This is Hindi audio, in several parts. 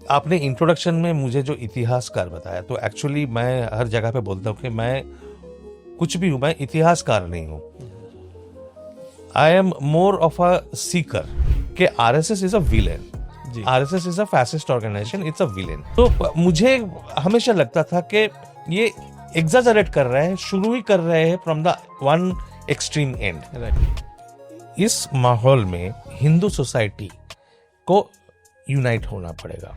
आपने इंट्रोडक्शन में मुझे जो इतिहासकार बताया, तो एक्चुअली मैं हर जगह पे बोलता हूँ कि मैं कुछ भी हूं, मैं इतिहासकार नहीं हूं। I am more of a seeker कि RSS is a villain, RSS is a fascist organisation, it's a villain. तो मुझे हमेशा लगता था कि ये एग्जैजरेट कर रहे हैं, शुरू ही कर रहे हैं from the one extreme and. इस माहौल में हिंदू सोसाइटी को यूनाइट होना पड़ेगा,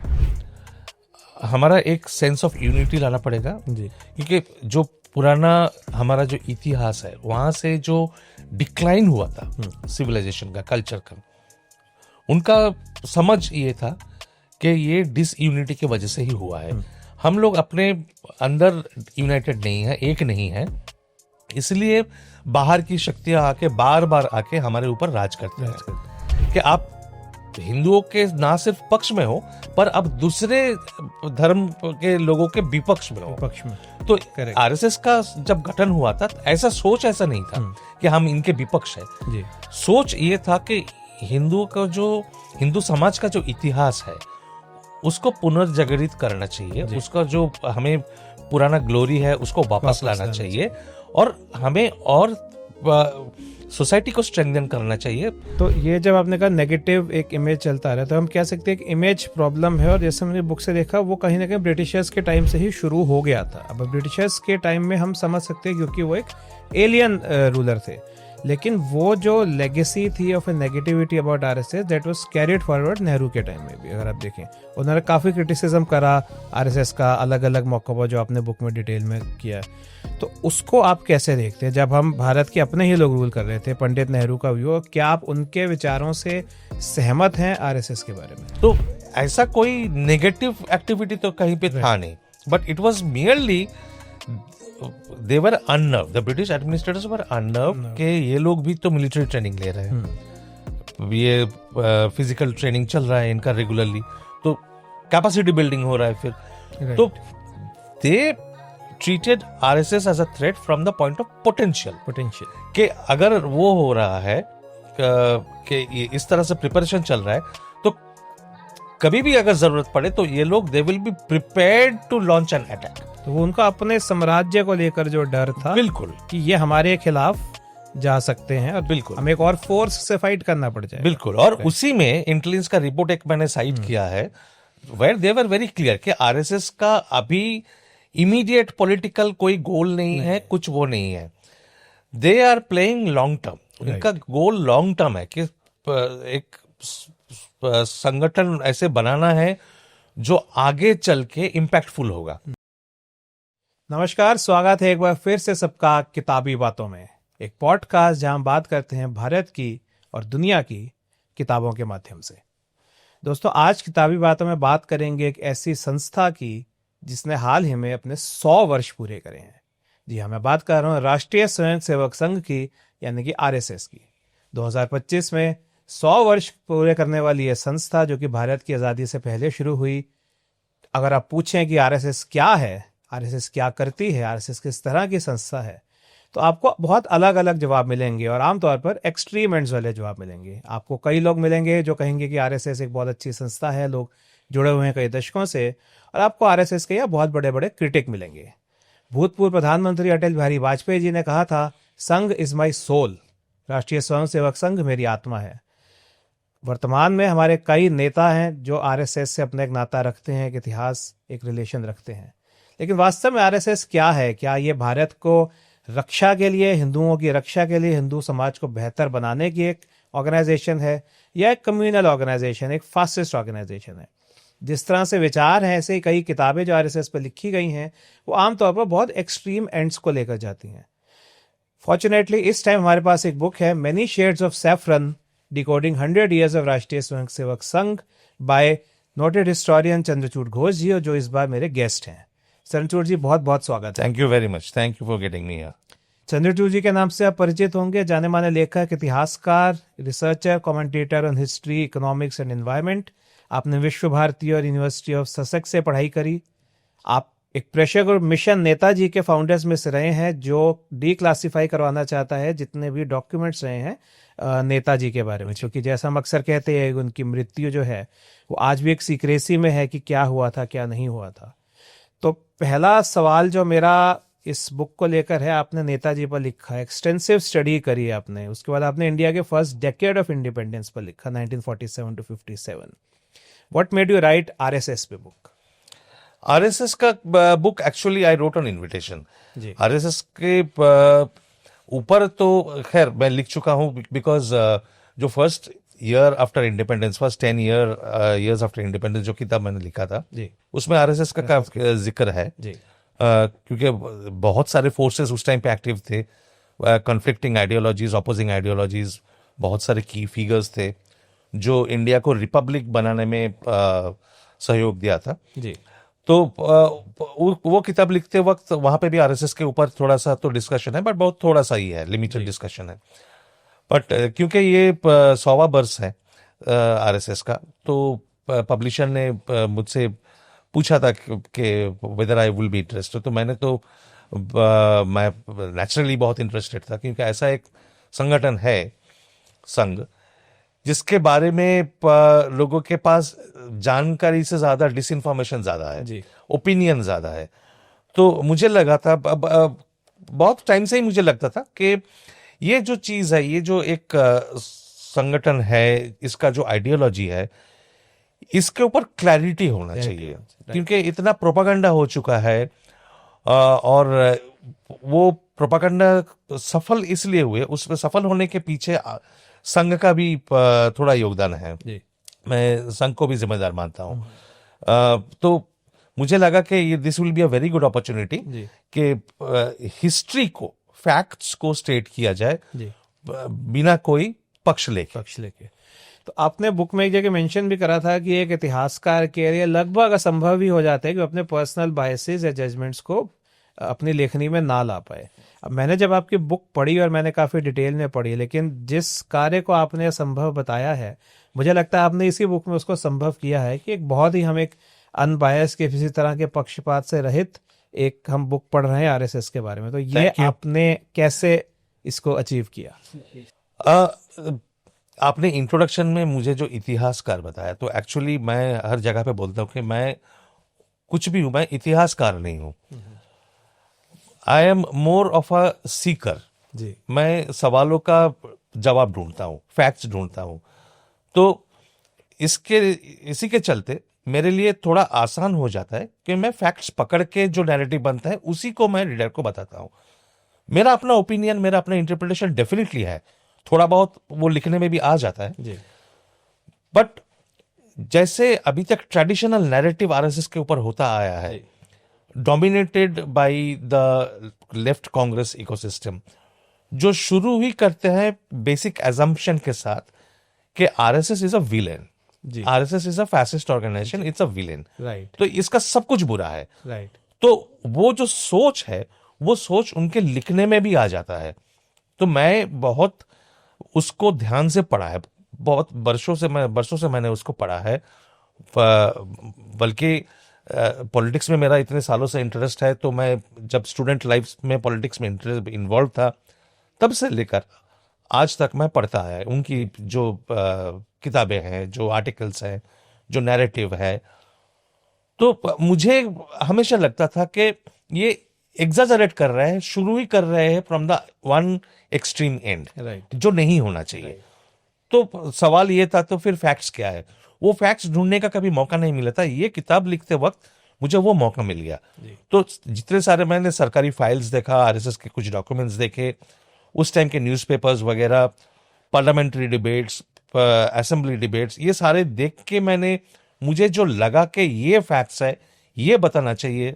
हमारा एक सेंस ऑफ यूनिटी लाना पड़ेगा जी। क्योंकि जो पुराना हमारा जो इतिहास है, वहां से जो डिक्लाइन हुआ था सिविलाइजेशन का, कल्चर का, उनका समझ ये था कि ये डिसयूनिटी की वजह से ही हुआ है। हम लोग अपने अंदर यूनाइटेड नहीं है, एक नहीं है, इसलिए बाहर की शक्तियां आके बार बार आके हमारे ऊपर राज करते हैं कि आप हिंदुओं के ना सिर्फ पक्ष में हो, पर अब दूसरे धर्म के लोगों के विपक्ष में हो। तो आरएसएस का जब गठन हुआ था, ऐसा नहीं था कि हम इनके विपक्ष है जी। सोच ये था कि हिंदू समाज का जो इतिहास है उसको पुनर्जागृत करना चाहिए, उसका जो हमें पुराना ग्लोरी है उसको वापस लाना चाहिए, और हमें और सोसाइटी को स्ट्रेंथन करना चाहिए। तो ये जब आपने कहा नेगेटिव एक इमेज चलता रहा, तो हम कह सकते हैं कि इमेज प्रॉब्लम है, और जैसे हमने बुक से देखा वो कहीं ना कहीं ब्रिटिशर्स के टाइम से ही शुरू हो गया था। अब ब्रिटिशर्स के टाइम में हम समझ सकते हैं क्योंकि वो एक एलियन रूलर थे, लेकिन वो जो लेगेसी थी of A negativity about RSS that was carried forward Nehru के टाइम में भी। अगर आप देखें, उन्होंने काफ़ी क्रिटिसिज्म करा आरएसएस का अलग अलग मौक़ों पर, जो आपने बुक में डिटेल में किया। तो उसको आप कैसे देखते हैं? जब हम भारत के अपने ही लोग रूल कर रहे थे, पंडित नेहरू का व्यू, क्या आप उनके विचारों से सहमत हैं आरएसएस के बारे में? तो ऐसा कोई नेगेटिव एक्टिविटी तो कहीं पे था नहीं, but it was merely they were unnerved, the British administrators were unnerved कि ये लोग भी तो मिलिट्री ट्रेनिंग ले रहे हैं, ये फिजिकल ट्रेनिंग चल रहा है इनका रेगुलरली, तो कैपेसिटी बिल्डिंग हो रहा है फिर तो they treated RSS as a threat from the point of potential कि अगर वो हो रहा है कि इस तरह से प्रिपरेशन चल रहा है, तो कभी भी अगर जरूरत पड़े तो ये लोग they will be prepared to launch an attack। तो वो उनका अपने साम्राज्य को लेकर जो डर था, बिल्कुल, कि ये हमारे खिलाफ जा सकते हैं और बिल्कुल हमें एक और फोर्स से फाइट करना पड़ जाए। बिल्कुल, और उसी में इंटेलिजेंस का रिपोर्ट एक मैंने साइट किया है, where they were very clear कि आरएसएस का अभी इमीडिएट पॉलिटिकल कोई गोल नहीं है, कुछ वो नहीं है, they are playing long term. उनका गोल लॉन्ग टर्म है कि एक संगठन ऐसे बनाना है जो आगे चल के इम्पैक्टफुल होगा। नमस्कार, स्वागत है एक बार फिर से सबका किताबी बातों में, एक पॉडकास्ट जहां हम बात करते हैं भारत की और दुनिया की किताबों के माध्यम से। दोस्तों, आज किताबी बातों में बात करेंगे एक ऐसी संस्था की जिसने हाल ही में अपने 100 वर्ष पूरे करे हैं। जी हाँ, मैं बात कर रहा हूँ राष्ट्रीय स्वयंसेवक संघ की, यानी कि आरएसएस की। 2025 में 100 वर्ष पूरे करने वाली यह संस्था, जो कि भारत की आज़ादी से पहले शुरू हुई। अगर आप पूछें कि आरएसएस क्या है, आरएसएस क्या करती है, आरएसएस किस तरह की संस्था है, तो आपको बहुत अलग अलग जवाब मिलेंगे, और आमतौर पर एक्सट्रीम एंड्स वाले जवाब मिलेंगे। आपको कई लोग मिलेंगे जो कहेंगे कि आरएसएस एक बहुत अच्छी संस्था है, लोग जुड़े हुए हैं कई दशकों से, और आपको आरएसएस के या बहुत बड़े बड़े क्रिटिक मिलेंगे। भूतपूर्व प्रधानमंत्री अटल बिहारी वाजपेयी जी ने कहा था, संघ इज माई सोल, राष्ट्रीय स्वयंसेवक संघ मेरी आत्मा है। वर्तमान में हमारे कई नेता हैं जो आरएसएस से अपना एक नाता रखते हैं, एक इतिहास, एक रिलेशन रखते हैं। लेकिन वास्तव में आरएसएस क्या है? क्या ये भारत को रक्षा के लिए, हिंदुओं की रक्षा के लिए, हिंदू समाज को बेहतर बनाने की एक ऑर्गेनाइजेशन है, या एक कम्युनल ऑर्गेनाइजेशन, एक फासिस्ट ऑर्गेनाइजेशन है? जिस तरह से विचार हैं, ऐसे ही कई किताबें जो आरएसएस पर लिखी गई हैं, वो आमतौर पर बहुत एक्सट्रीम एंड्स को लेकर जाती हैं। फॉर्चुनेटली इस टाइम हमारे पास एक बुक है, many shades of saffron, decoding 100 years of Rashtriya Swayamsevak Sangh, by noted historian Chandrachur Ghosh ji, जो इस बार मेरे गेस्ट हैं। चंद्रचूड़ जी, बहुत बहुत स्वागत है। Thank you very much, thank you for getting me here. Chandrachur ji के नाम से आप परिचित होंगे, जाने माने लेखक, इतिहासकार, researcher, commentator on history, economics and environment. आपने विश्व भारती और यूनिवर्सिटी ऑफ ससेक्स से पढ़ाई करी। आप एक प्रेशर ग्रुप मिशन नेताजी के फाउंडर्स में से रहे हैं, जो डीक्लासिफाई करवाना चाहता है जितने भी डॉक्यूमेंट्स रहे हैं नेताजी के बारे में, क्योंकि जैसा हम अक्सर कहते हैं उनकी मृत्यु जो है वो आज भी एक सीक्रेसी में है कि क्या हुआ था क्या नहीं हुआ था। तो पहला सवाल जो मेरा इस बुक को लेकर है, आपने नेताजी पर लिखा है, एक्सटेंसिव स्टडी करी है आपने, उसके बाद आपने इंडिया के फर्स्ट डेकेड ऑफ इंडिपेंडेंस पर लिखा 1947 to 57। What made you write RSS पे बुक? आरएसएस का book actually I wrote on invitation. जी। आरएसएस के ऊपर तो खैर मैं लिख चुका हूँ, बिकॉज जो first year after independence, first 10 years after independence जो किताब मैंने लिखा था जी। उसमें आरएसएस का जिक्र है। जी। क्योंकि बहुत सारे फोर्सेस उस टाइम पे एक्टिव थे, कॉन्फ्लिक्टिंग आइडियोलॉजीज, ऑपोजिंग आइडियोलॉजीज, बहुत सारे की फिगर्स थे जो इंडिया को रिपब्लिक बनाने में सहयोग दिया था। जी। तो वो किताब लिखते वक्त वहां पे भी आरएसएस के ऊपर थोड़ा सा तो डिस्कशन है, बट बहुत थोड़ा सा ही है, लिमिटेड डिस्कशन है। बट क्योंकि ये 100वां वर्ष है आरएसएस का, तो पब्लिशर ने मुझसे पूछा था कि whether I will be interested, तो मैंने तो मैं नेचुरली बहुत इंटरेस्टेड था, क्योंकि ऐसा एक संगठन है, संघ, जिसके बारे में लोगों के पास जानकारी से ज्यादा डिसइंफॉर्मेशन ज्यादा है, ओपिनियन ज्यादा है। तो मुझे लगा था, बहुत टाइम से ही मुझे लगता था कि ये जो चीज है, ये जो एक संगठन है, इसका जो आइडियोलॉजी है, इसके ऊपर क्लैरिटी होना चाहिए, क्योंकि इतना प्रोपागंडा हो चुका है। और वो प्रोपागंडा सफल इसलिए हुए, उसमें सफल होने के पीछे संघ का भी थोड़ा योगदान है। मैं संघ को भी जिम्मेदार मानता हूँ। तो मुझे लगा कि ये this will be a very good opportunity कि हिस्ट्री को, फैक्ट्स को स्टेट किया जाए बिना कोई पक्ष लेके। तो आपने बुक में एक जगह मेंशन भी करा था कि एक इतिहासकार के लिए लगभग असंभव ही हो जाता है कि अपने पर्सनल बायसेस या जजमेंट्स को अपनी लेखनी में ना ला पाए। अब मैंने जब आपकी बुक पढ़ी, और मैंने काफी डिटेल में पढ़ी, लेकिन जिस कार्य को आपने असंभव बताया है, मुझे लगता है आपने इसी बुक में उसको संभव किया है कि एक बहुत ही हम एक अनबायस के किसी तरह के पक्षपात से रहित एक हम बुक पढ़ रहे हैं आरएसएस के बारे में। तो ये आपने कैसे इसको अचीव किया? आपने इंट्रोडक्शन में मुझे जो इतिहासकार बताया, तो एक्चुअली मैं हर जगह पे बोलता हूँ कि मैं कुछ भी हूं, मैं इतिहासकार नहीं हूं। I am more of a seeker. जी। मैं सवालों का जवाब ढूंढता हूँ, फैक्ट्स ढूंढता हूँ। तो इसी के चलते मेरे लिए थोड़ा आसान हो जाता है कि मैं फैक्ट्स पकड़ के जो नैरेटिव बनता है उसी को मैं रीडर को बताता हूँ। मेरा अपना ओपिनियन, मेरा अपना इंटरप्रिटेशन डेफिनेटली है, थोड़ा बहुत वो लिखने में भी आ जाता है जी। बट जैसे अभी तक ट्रेडिशनल नैरेटिव आरएसएस के ऊपर होता आया है, dominated by the left Congress ecosystem, जो शुरू ही करते हैं बेसिक एजम्पशन के साथ कि RSS is a villain, RSS is a fascist organisation, it's a villain, right, तो इसका सब कुछ बुरा है, राइट। तो वो जो सोच है, वो सोच उनके लिखने में भी आ जाता है। तो मैं बहुत उसको ध्यान से पढ़ा है, बहुत बरसों से मैंने उसको पढ़ा है। बल्कि पॉलिटिक्स में मेरा इतने सालों से इंटरेस्ट है, तो मैं जब स्टूडेंट लाइफ में पॉलिटिक्स में इन्वॉल्व था, तब से लेकर आज तक मैं पढ़ता है उनकी जो किताबें हैं, जो आर्टिकल्स हैं, जो नैरेटिव है। तो मुझे हमेशा लगता था कि ये एग्जाजरेट कर रहे हैं, शुरू ही कर रहे हैं from the one extreme and, जो नहीं होना चाहिए। तो सवाल ये था, तो फिर फैक्ट्स क्या है? वो फैक्ट्स ढूंढने का कभी मौका नहीं मिला था। ये किताब लिखते वक्त मुझे वो मौका मिल गया। तो जितने सारे मैंने सरकारी फाइल्स देखा, आरएसएस के कुछ डॉक्यूमेंट्स देखे, उस टाइम के न्यूज़पेपर्स वगैरह, पार्लियामेंट्री डिबेट्स, असेंबली डिबेट्स, ये सारे देख के मुझे जो लगा कि ये फैक्ट्स है, ये बताना चाहिए।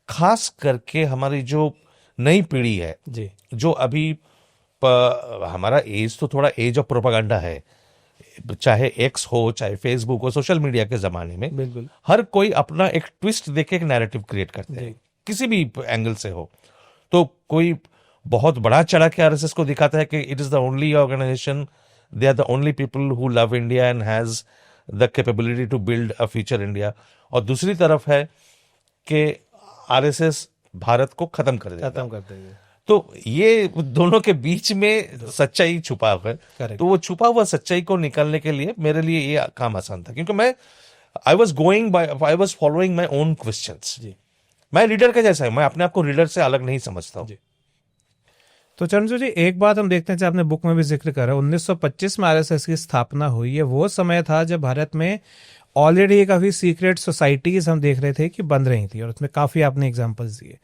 खास करके हमारी जो नई पीढ़ी है जी, जो अभी हमारा एज तो थोड़ा एज ऑफ प्रोपागंडा है, चाहे एक्स हो, चाहे फेसबुक हो, सोशल मीडिया के जमाने में बिल्कुल हर कोई अपना एक ट्विस्ट देके एक नैरेटिव क्रिएट करते हैं, किसी भी एंगल से हो। तो कोई बहुत बड़ा चढ़ा के आरएसएस को दिखाता है कि it is the only organisation, they are the only people who love India and has the capability to build a future India. और दूसरी तरफ है कि आरएसएस भारत को खत्म कर देगा। खत्म कर देंगे। तो ये दोनों के बीच में सच्चाई छुपा हुआ है। Correct. तो वो छुपा हुआ सच्चाई को निकालने के लिए मेरे लिए ये काम आसान था, क्योंकि मैं I was following my own questions. जी। मैं रीडर का जैसा है, मैं अपने आप को रीडर से अलग नहीं समझता हूँ। जी। तो चंद्रचूड़ जी, एक बात हम देखते हैं, आपने बुक में भी जिक्र करा, 1925 में आरएसएस की स्थापना हुई है। वो समय था जब भारत में ऑलरेडी काफी सीक्रेट सोसाइटीज हम देख रहे थे कि बन रही थी, और उसमें काफी आपने एग्जांपल्स दिए।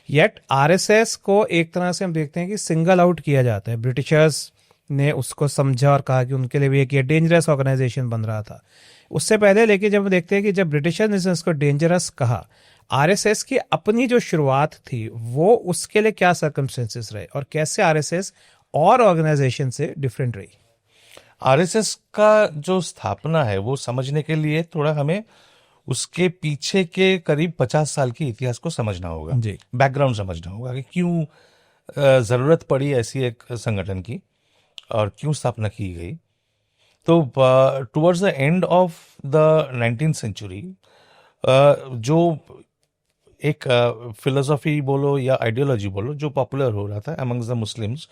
येट आरएसएस को एक तरह से हम देखते हैं कि सिंगल आउट किया जाता है। ब्रिटिशर्स ने उसको समझा और कहा कि उनके लिए भी एक ये डेंजरस ऑर्गेनाइजेशन बन रहा था। उससे पहले लेकिन जब हम देखते हैं कि जब ब्रिटिशर्स ने इसको डेंजरस कहा, आरएसएस की अपनी जो शुरुआत थी वो उसके लिए क्या सर्कमस्टेंसेस रहे और कैसे आरएसएस और ऑर्गेनाइजेशन से डिफरेंट रही? आरएसएस का जो स्थापना है वो समझने के लिए थोड़ा हमें उसके पीछे के करीब 50 साल के इतिहास को समझना होगा, जी। बैकग्राउंड समझना होगा कि क्यों जरूरत पड़ी ऐसी एक संगठन की और क्यों स्थापना की गई। तो towards the end of the 19th century जो एक फिलोसॉफी बोलो या आइडियोलॉजी बोलो जो पॉपुलर हो रहा था amongst the Muslims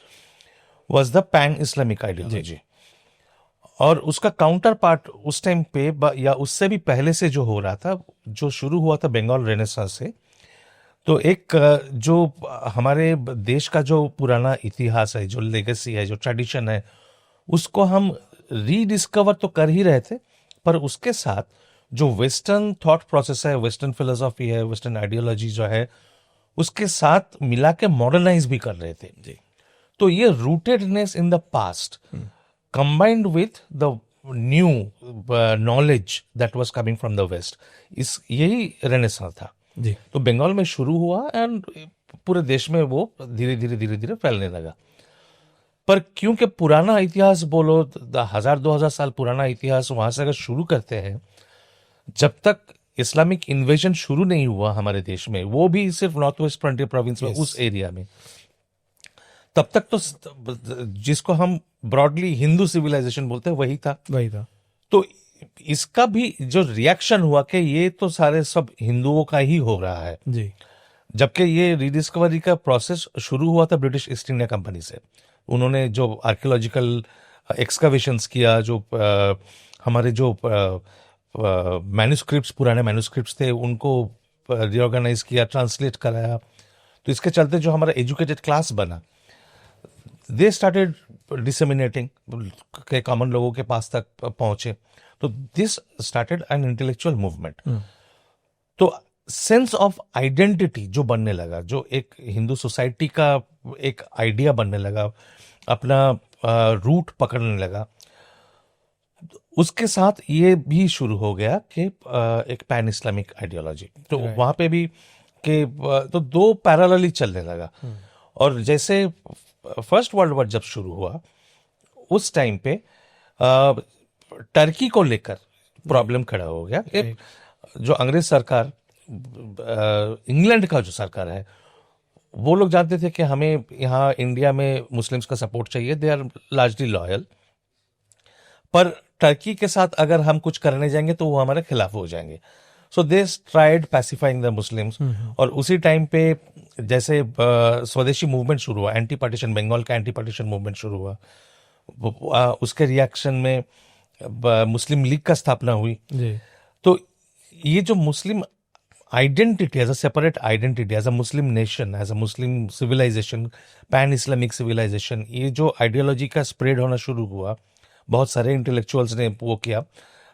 was the pan Islamic ideology. और उसका काउंटर पार्ट उस टाइम पे या उससे भी पहले से जो हो रहा था, जो शुरू हुआ था बंगाल रेनेसांस से। तो एक जो हमारे देश का जो पुराना इतिहास है, जो लेगेसी है, जो ट्रेडिशन है, उसको हम रीडिस्कवर तो कर ही रहे थे, पर उसके साथ जो वेस्टर्न थॉट प्रोसेस है, वेस्टर्न फिलोसॉफी है, वेस्टर्न आइडियोलॉजी जो है, उसके साथ मिला के मॉडर्नाइज भी कर रहे थे। जी। तो ये rootedness in the past combined with the new knowledge that was coming from the west, इस यही रेनेसांस था। जी। तो बंगाल में शुरू हुआ एंड पूरे देश में वो धीरे धीरे फैलने लगा। पर क्योंकि पुराना इतिहास बोलो, 1000-2000 साल पुराना इतिहास, वहां से अगर शुरू करते हैं, जब तक इस्लामिक इन्वेजन शुरू नहीं हुआ हमारे देश में, वो भी सिर्फ नॉर्थ वेस्ट फ्रंटियर प्रोविंस में, उस एरिया में, तब तक तो जिसको हम ब्रॉडली हिंदू सिविलाइजेशन बोलते हैं वही था। तो इसका भी जो रिएक्शन हुआ कि ये तो सारे सब हिंदुओं का ही हो रहा है। जी। जबकि ये रिडिस्कवरी का प्रोसेस शुरू हुआ था ब्रिटिश ईस्ट इंडिया कंपनी से। उन्होंने जो आर्कियोलॉजिकल एक्सकवेशंस किया, जो हमारे जो मैन्युस्क्रिप्ट्स, पुराने मैन्युस्क्रिप्ट्स थे, उनको रिऑर्गेनाइज किया, ट्रांसलेट कराया। तो इसके चलते जो हमारा एजुकेटेड क्लास बना, दे स्टार्टेड डिसेमिनेटिंग के कॉमन लोगों के पास तक पहुंचे। तो this started an intellectual movement. तो सेंस ऑफ आइडेंटिटी जो बनने लगा, जो एक हिंदू सोसाइटी का एक आइडिया बनने लगा, अपना रूट पकड़ने लगा, उसके साथ ये भी शुरू हो गया कि एक पैन इस्लामिक आइडियोलॉजी। तो वहां पे भी कि तो दो पैरेलली चलने लगा। और जैसे फर्स्ट वर्ल्ड वॉर जब शुरू हुआ, उस टाइम पे टर्की को लेकर प्रॉब्लम खड़ा हो गया कि जो अंग्रेज सरकार, इंग्लैंड का जो सरकार है, वो लोग जानते थे कि हमें यहाँ इंडिया में मुस्लिम्स का सपोर्ट चाहिए, दे आर लार्जली लॉयल, पर टर्की के साथ अगर हम कुछ करने जाएंगे तो वो हमारे खिलाफ हो जाएंगे। So they tried pacifying the Muslims. और उसी टाइम पे जैसे स्वदेशी मूवमेंट शुरू हुआ, एंटी पार्टीशन, बंगाल का एंटी पार्टीशन मूवमेंट शुरू हुआ, उसके रिएक्शन में मुस्लिम लीग का स्थापना हुई। जी। तो ये जो Muslim identity, as a separate identity, as a Muslim nation, as a Muslim civilisation, pan Islamic civilisation, ये जो आइडियोलॉजी का स्प्रेड होना शुरू हुआ, बहुत सारे इंटेलेक्चुअल्स ने वो किया,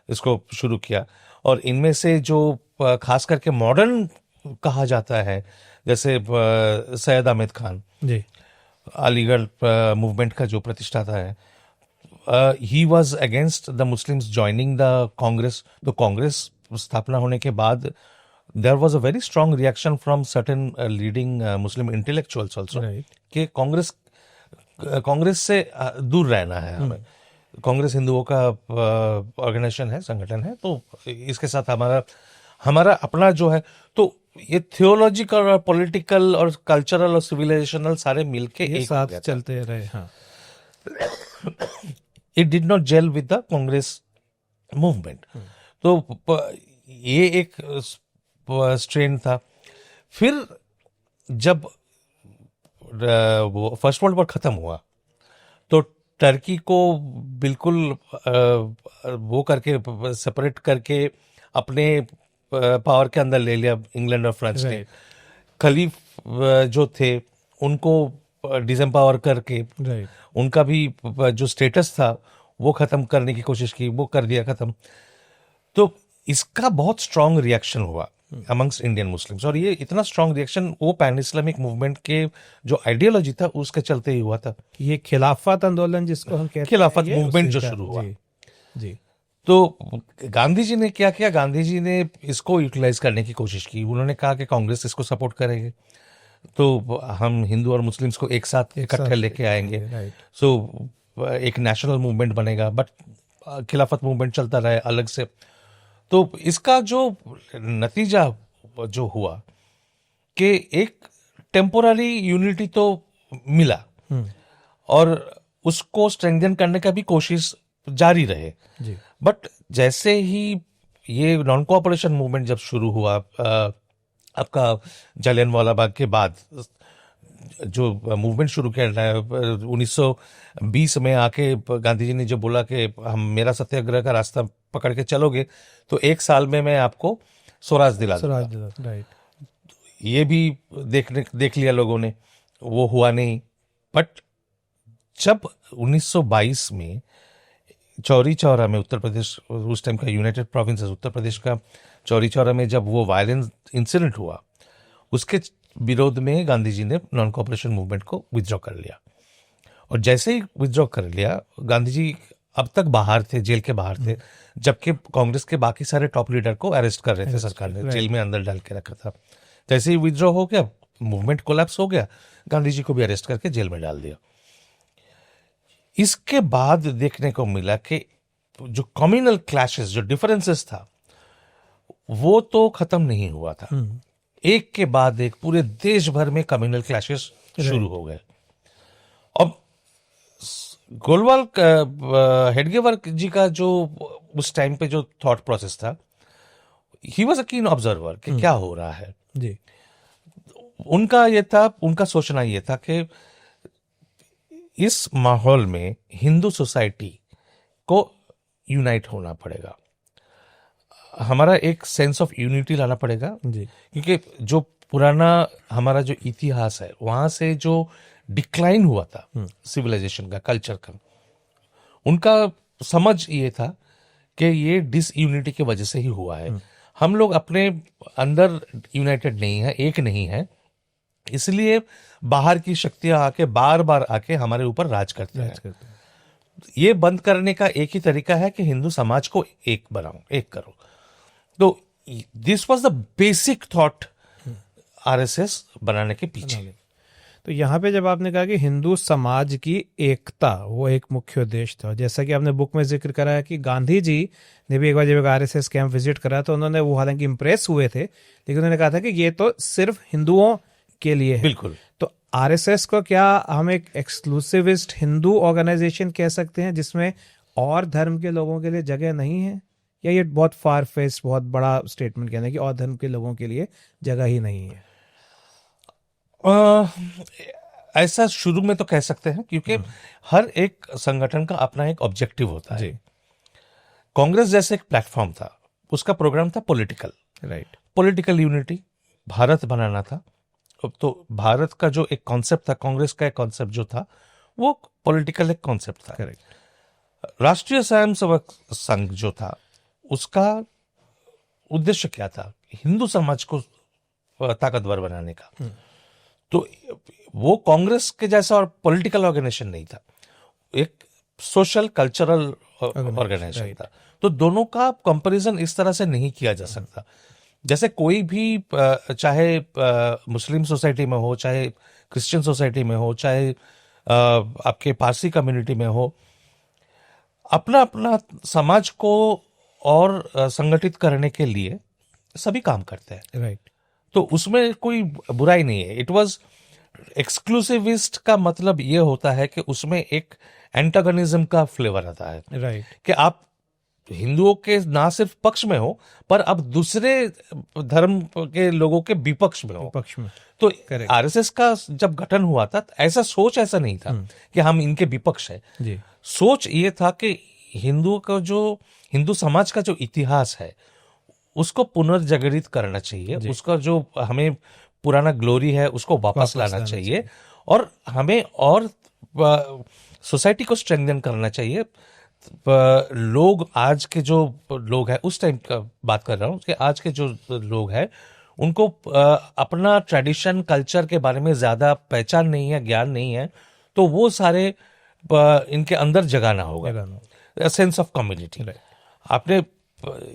इसको शुरू किया। और इनमें से जो खास करके मॉडर्न कहा जाता है, जैसे सैयद आमिद खान, जी, अलीगढ़ मूवमेंट का जो प्रतिष्ठाता है, he was against the Muslims joining the Congress. तो कांग्रेस स्थापना होने के बाद there was a very strong reaction from certain leading Muslim intellectuals also कि कांग्रेस से दूर रहना है हमें। कांग्रेस हिंदुओं का ऑर्गेनाइजेशन है, संगठन है, तो इसके साथ हमारा अपना जो है, तो ये थियोलॉजिकल और पॉलिटिकल और कल्चरल और सिविलाइजेशनल सारे मिलके एक साथ चलते रहे। हाँ। It did not gel with the Congress movement. तो ये एक स्ट्रेन था। फिर जब वो फर्स्ट वर्ल्ड वॉर खत्म हुआ तो टर्की को बिल्कुल वो करके सेपरेट करके अपने पावर के अंदर ले लिया इंग्लैंड और फ्रांस ने। खलीफ जो थे उनको डिसएम्पावर करके उनका भी जो स्टेटस था वो खत्म करने की कोशिश की, वो कर दिया खत्म। तो इसका बहुत स्ट्रांग रिएक्शन हुआ अमंग्स इंडियन मुस्लिम्स, और ये इतना स्ट्रांग रिएक्शन वो पैन इस्लामिक मूवमेंट के जो आइडियोलॉजी था उसके चलते ही हुआ था। ये खिलाफत आंदोलन जिसको हम कहते हैं, खिलाफत मूवमेंट जो शुरू हुआ जी। तो गांधी जी ने क्या किया, गांधी जी ने इसको यूटिलाइज करने की कोशिश की। उन्होंने कहा कि कांग्रेस इसको सपोर्ट करेगी तो हम हिंदू और मुस्लिम्स को एक साथ इकट्ठे लेके आएंगे, सो एक नेशनल मूवमेंट बनेगा, बट खिलाफत मूवमेंट चलता रहे अलग से। तो इसका जो नतीजा जो हुआ कि एक टेम्पोररी यूनिटी तो मिला और उसको स्ट्रेंथन करने का भी कोशिश जारी रहे। बट जैसे ही ये नॉन कोऑपरेशन मूवमेंट जब शुरू हुआ आपका जलियांवाला बाग के बाद, जो मूवमेंट शुरू किया 1920 में आके गांधी जी ने जो बोला कि हम मेरा सत्याग्रह का रास्ता पकड़ के चलोगे तो 1 साल में मैं आपको स्वराज दिला दूंगा। ये भी देख लिया लोगों ने, वो हुआ नहीं। बट जब 1922 में चौरी चौरा में उत्तर प्रदेश, उस टाइम का यूनाइटेड प्रोविंसेस उत्तर प्रदेश का चौरी चौरा में जब वो वायलेंस इंसिडेंट हुआ, उसके विरोध में गांधी जी ने नॉन कोऑपरेशन मूवमेंट को विथड्रॉ कर लिया। और जैसे ही विथड्रॉ कर लिया, गांधी जी अब तक बाहर थे, जेल के बाहर थे, जबकि कांग्रेस के बाकी सारे टॉप लीडर को अरेस्ट कर रहे थे सरकार ने, जेल में अंदर डाल के रखा था। जैसे ही विथड्रॉ हो गया, मूवमेंट कोलैप्स हो गया, गांधी जी को भी अरेस्ट करके जेल में डाल दिया। इसके बाद देखने को मिला कि जो कम्युनल क्लैशेस, जो डिफरेंसेस था, वो तो खत्म नहीं हुआ था। एक के बाद एक पूरे देश भर में कम्युनल क्लैशेस शुरू हो गए। अब गोलवाल हेडगेवार जी का जो उस टाइम पे जो थॉट प्रोसेस था, ही वॉज अ कीन ऑब्जर्वर कि क्या हो रहा है जी। उनका सोचना ये था कि इस माहौल में हिंदू सोसाइटी को यूनाइट होना पड़ेगा, हमारा एक सेंस ऑफ यूनिटी लाना पड़ेगा जी। क्योंकि जो पुराना हमारा जो इतिहास है, वहां से जो डिक्लाइन हुआ था सिविलाइजेशन का, कल्चर का, उनका समझ ये था कि ये डिसयूनिटी की वजह से ही हुआ है। हम लोग अपने अंदर यूनाइटेड नहीं है, एक नहीं है, इसलिए बाहर की शक्तियां आके बार बार आके हमारे ऊपर राज करते हैं। ये बंद करने का एक ही तरीका है कि हिंदू समाज को एक बनाओ, एक करो। तो this was the basic thought RSS बनाने के पीछे। तो यहाँ पे जब आपने कहा कि हिंदू समाज की एकता वो एक मुख्य उद्देश्य था, जैसा कि आपने बुक में जिक्र करा है कि गांधी जी ने भी एक बार जब एक आरएसएस कैंप विजिट करा तो उन्होंने, वो हालांकि इंप्रेस हुए थे, लेकिन उन्होंने कहा था कि ये तो सिर्फ हिंदुओं के लिए है। बिल्कुल। तो आरएसएस को क्या हम एक एक्सक्लूसिविस्ट हिंदू ऑर्गेनाइजेशन कह सकते हैं जिसमें और धर्म के लोगों के लिए जगह नहीं है, या ये बहुत फार फेस्ट, बहुत बड़ा स्टेटमेंट कहना है कि और धर्म के लोगों के लिए जगह ही नहीं है? ऐसा शुरू में तो कह सकते हैं, क्योंकि हर एक संगठन का अपना एक ऑब्जेक्टिव होता है। कांग्रेस जैसे एक प्लेटफॉर्म था, उसका प्रोग्राम था political, right, political unity, Bharat बनाना था। तो भारत का जो एक कॉन्सेप्ट था, कांग्रेस का एक कॉन्सेप्ट जो था, वो पॉलिटिकल एक कॉन्सेप्ट था। करेक्ट। राष्ट्रीय स्वयंसेवक संघ जो था, उसका उद्देश्य क्या था? हिंदू समाज को ताकतवर बनाने का। तो वो कांग्रेस के जैसा और पॉलिटिकल ऑर्गेनाइजेशन नहीं था, एक सोशल कल्चरल ऑर्गेनाइजेशन था। तो दोनों का कंपैरिजन इस तरह से नहीं किया जा सकता। जैसे कोई भी, चाहे मुस्लिम सोसाइटी में हो, चाहे क्रिश्चियन सोसाइटी में हो, चाहे आपके पारसी कम्युनिटी में हो, अपना अपना समाज को और संगठित करने के लिए सभी काम करते हैं, राइट। तो उसमें कोई बुराई नहीं है। इट वाज एक्सक्लूसिविस्ट का मतलब ये होता है कि उसमें एक एंटागनिज्म का फ्लेवर आता है, राइट, कि आप हिंदुओं के ना सिर्फ पक्ष में हो, पर अब दूसरे धर्म के लोगों के विपक्ष में हो। पक्ष में तो Correct. आरएसएस का जब गठन हुआ था, ऐसा सोच ऐसा नहीं था कि हम इनके विपक्ष है। जी सोच ये था कि हिंदुओं का जो हिंदू समाज का जो इतिहास है उसको पुनर्जागृत करना चाहिए, उसका जो हमें पुराना ग्लोरी है उसको वापस लाना चाहिए, और हमें और सोसाइटी को स्ट्रेंथन करना चाहिए। लोग आज के जो लोग हैं, उस टाइम का बात कर रहा हूँ कि आज के जो लोग हैं उनको अपना ट्रेडिशन कल्चर के बारे में ज्यादा पहचान नहीं है, ज्ञान नहीं है, तो वो सारे इनके अंदर जगाना होगा, सेंस ऑफ कम्युनिटी। आपने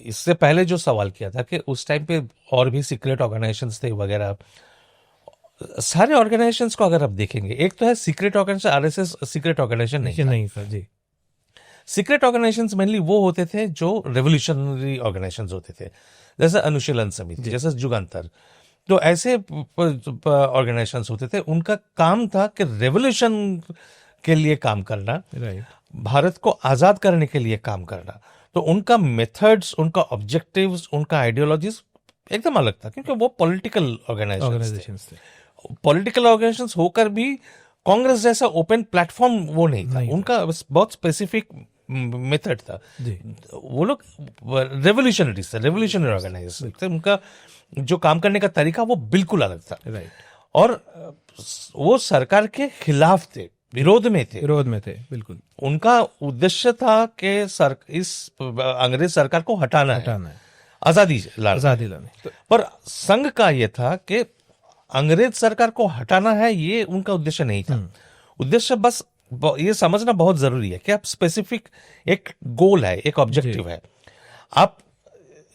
इससे पहले जो सवाल किया था कि उस टाइम पे और भी सीक्रेट ऑर्गेनाइजेशंस थे वगैरह, सारे ऑर्गेनाइजेशंस को अगर आप देखेंगे, एक तो है secret organisation, RSS secret organisation नहीं था जी। सीक्रेट ऑर्गेनाइजेशंस मेनली वो होते थे जो रेवोल्यूशनरी ऑर्गेनाइजेशंस होते थे, जैसे अनुशीलन समिति, जैसे जुगान्तर। तो ऐसे ऑर्गेनाइजेशंस होते थे, उनका काम था कि रेवोल्यूशन के लिए काम करना, भारत को आजाद करने के लिए काम करना। तो उनका मेथड्स, उनका ऑब्जेक्टिव्स, उनका आइडियोलॉजीज एकदम अलग था, क्योंकि वो पॉलिटिकल ऑर्गेनाइजेशंस थे। पॉलिटिकल ऑर्गेनाइजेशंस होकर भी कांग्रेस जैसा ओपन प्लेटफॉर्म वो नहीं था, उनका बहुत स्पेसिफिक मेथड था। वो लोग रेवोल्यूशनरी थे, रेवोल्यूशनरी ऑर्गेनाइजेशन थे, उनका जो काम करने का तरीका वो बिल्कुल अलग था। और वो सरकार के खिलाफ थे, विरोध में थे बिल्कुल। उनका उद्देश्य था कि इस अंग्रेज सरकार को हटाना है, आजादी लाना। पर संघ का ये था कि अंग्रेज सरकार को हटाना है, ये उनका उद्देश्य नहीं था। उद्देश्य बस ये समझना बहुत जरूरी है कि आप स्पेसिफिक एक गोल है, एक ऑब्जेक्टिव है। आप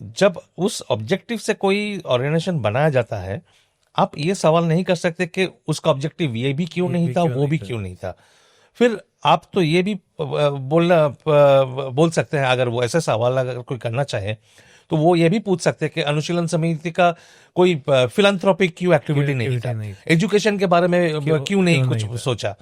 जब उस ऑब्जेक्टिव से कोई ऑर्गेनाइजेशन बनाया जाता है, आप ये सवाल नहीं कर सकते कि उसका ऑब्जेक्टिव ये भी क्यों नहीं था, वो भी क्यों नहीं था। फिर आप तो ये भी बोल सकते हैं, अगर वो ऐसे सवाल अगर कोई करना चाहे तो वो ये भी पूछ सकते हैं कि अनुशीलन समिति का कोई फिलैंथ्रोपिक क्यों एक्टिविटी नहीं था, एजुकेशन के बारे में क्यों नहीं कुछ सोचा।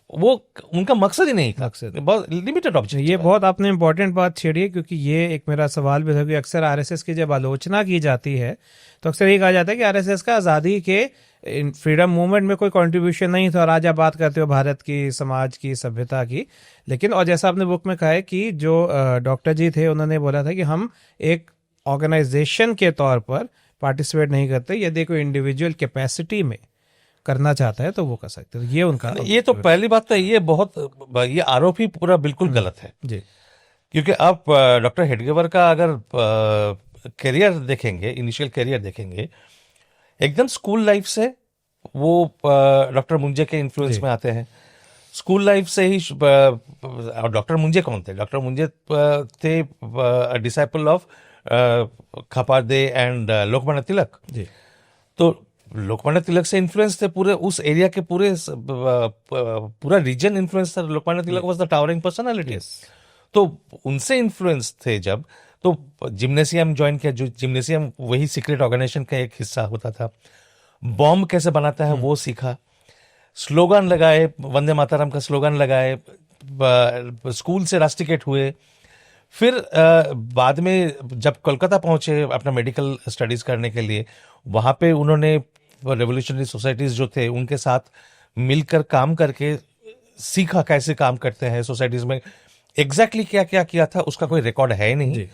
वो उनका मकसद ही नहीं था, बहुत लिमिटेड ऑब्जेक्ट। ये बहुत आपने इंपॉर्टेंट बात छेड़ी है, क्योंकि ये एक मेरा सवाल भी था कि अक्सर आरएसएस की जब आलोचना की जाती है तो अक्सर ये कहा जाता है कि आरएसएस का आज़ादी के फ्रीडम मूवमेंट में कोई कंट्रीब्यूशन नहीं था, और आज आप बात करते हो भारत की समाज की, सभ्यता की। लेकिन और जैसा आपने बुक में कहा है कि जो डॉक्टर जी थे उन्होंने बोला था कि हम एक ऑर्गेनाइजेशन के तौर पर पार्टिसिपेट नहीं करते, यदि कोई इंडिविजुअल कैपेसिटी में करना चाहता है तो वो कर सकते हैं। ये उनका, ये तो पहली बात तो ये आरोप ही पूरा बिल्कुल गलत है जी। क्योंकि आप डॉक्टर हेडगेवर का अगर करियर देखेंगे, इनिशियल करियर देखेंगे, एकदम स्कूल लाइफ से वो डॉक्टर मुंजे के इन्फ्लुएंस में आते हैं। स्कूल लाइफ से ही डॉक्टर मुंजे कौन थे? डॉक्टर मुंजे थे disciple of खपादे and Lokmanya Tilak ji. तो लोकमान्य तिलक से इन्फ्लुएंस थे, पूरे उस एरिया के पूरा रीजन इन्फ्लुएंस था। Lokmanya Tilak was the towering personality. तो उनसे इन्फ्लुएंस थे जब, तो जिम्नेशियम ज्वाइन किया, जो जिम्नेशियम वही सीक्रेट ऑर्गेनाइजेशन का एक हिस्सा होता था। बॉम्ब कैसे बनाता है वो सीखा, स्लोगन लगाए, वंदे मातरम का स्लोगन लगाए, स्कूल से रास्टिकेट हुए। फिर बाद में जब कोलकाता पहुंचे अपना मेडिकल स्टडीज करने के लिए, वहां पे उन्होंने रेवोल्यूशनरी सोसाइटीज जो थे उनके साथ मिलकर काम करके सीखा कैसे काम करते हैं सोसाइटीज में। एग्जैक्टली क्या क्या किया था उसका कोई रिकॉर्ड है ही नहीं।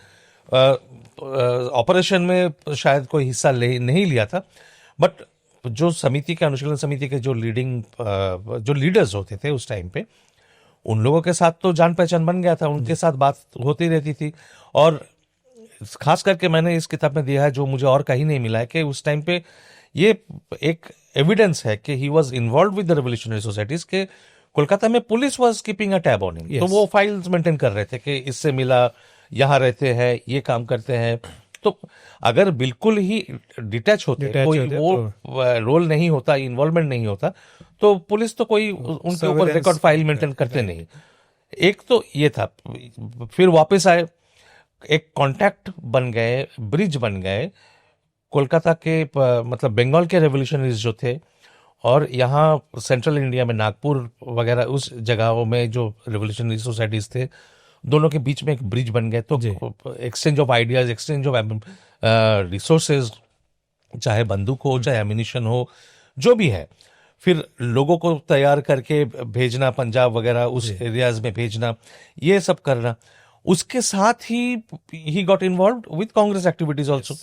ऑपरेशन में शायद कोई हिस्सा नहीं लिया था, बट जो समिति के, अनुशीलन समिति के जो लीडर्स होते थे उस टाइम पे, उन लोगों के साथ तो जान पहचान बन गया था, उनके साथ बात होती रहती थी। और खास करके मैंने इस किताब में दिया है, जो मुझे और कहीं नहीं मिला है, कि उस टाइम पे ये एक एविडेंस है कि he was involve with the revolutionary societies, के कोलकाता में police was keeping a tab on him. तो वो फाइल्स मेंटेन कर रहे थे कि इससे मिला, यहाँ रहते हैं, ये काम करते हैं। तो अगर बिल्कुल ही डिटैच होते, कोई वो रोल नहीं होता, इन्वॉल्वमेंट नहीं होता, तो पुलिस तो कोई उनके ऊपर रिकॉर्ड फाइल मेंटेन करते नहीं। एक तो ये था। फिर वापस आए, एक कांटेक्ट बन गए, ब्रिज बन गए कोलकाता के, मतलब बंगाल के रेवोल्यूशनरीज जो थे, और यहाँ सेंट्रल इंडिया में नागपुर वगैरह उस जगहों में जो रेवोल्यूशनरी सोसाइटीज थे, दोनों के बीच में एक ब्रिज बन गए, तो exchange of ideas, exchange of resources, चाहे बंदूक हो चाहे एमिनिशन हो, जो भी है, फिर लोगों को तैयार करके भेजना पंजाब वगैरह उस एरियाज में भेजना, ये सब करना। उसके साथ he got involved with Congress activities also.